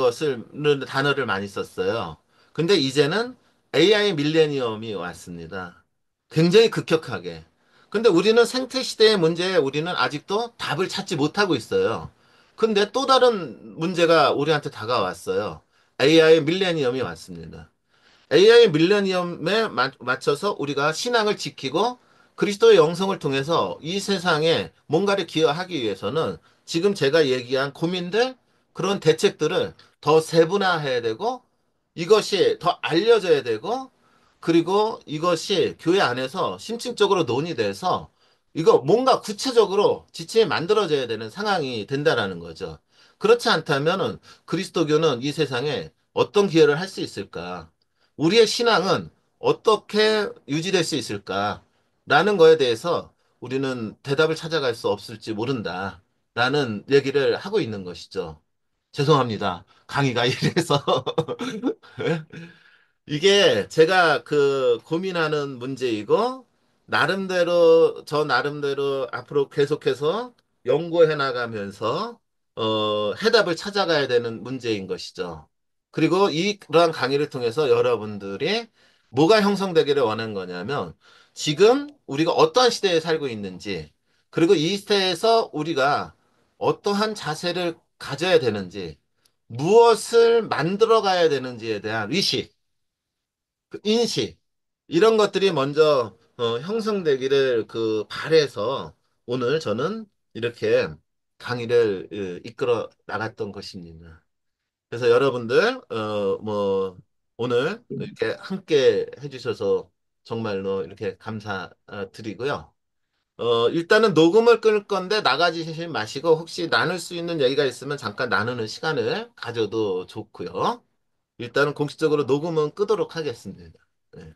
단어를 많이 썼어요. 근데 이제는 AI 밀레니엄이 왔습니다. 굉장히 급격하게. 근데 우리는 생태 시대의 문제에 우리는 아직도 답을 찾지 못하고 있어요. 근데 또 다른 문제가 우리한테 다가왔어요. AI 밀레니엄이 왔습니다. AI 밀레니엄에 맞춰서 우리가 신앙을 지키고 그리스도의 영성을 통해서 이 세상에 뭔가를 기여하기 위해서는 지금 제가 얘기한 고민들, 그런 대책들을 더 세분화해야 되고 이것이 더 알려져야 되고 그리고 이것이 교회 안에서 심층적으로 논의돼서 이거 뭔가 구체적으로 지침이 만들어져야 되는 상황이 된다라는 거죠. 그렇지 않다면은 그리스도교는 이 세상에 어떤 기여를 할 수 있을까? 우리의 신앙은 어떻게 유지될 수 있을까? 라는 거에 대해서 우리는 대답을 찾아갈 수 없을지 모른다. 라는 얘기를 하고 있는 것이죠. 죄송합니다. 강의가 이래서. 이게 제가 그 고민하는 문제이고, 저 나름대로 앞으로 계속해서 연구해 나가면서, 해답을 찾아가야 되는 문제인 것이죠. 그리고 그러한 강의를 통해서 여러분들이 뭐가 형성되기를 원하는 거냐면, 지금 우리가 어떠한 시대에 살고 있는지, 그리고 이 시대에서 우리가 어떠한 자세를 가져야 되는지, 무엇을 만들어 가야 되는지에 대한 의식, 그 인식 이런 것들이 먼저 형성되기를 바래서 오늘 저는 이렇게 강의를 이끌어 나갔던 것입니다. 그래서 여러분들 뭐 오늘 이렇게 함께 해주셔서 정말로 이렇게 감사드리고요. 일단은 녹음을 끌 건데 나가지 마시고 혹시 나눌 수 있는 얘기가 있으면 잠깐 나누는 시간을 가져도 좋고요. 일단은 공식적으로 녹음은 끄도록 하겠습니다. 네.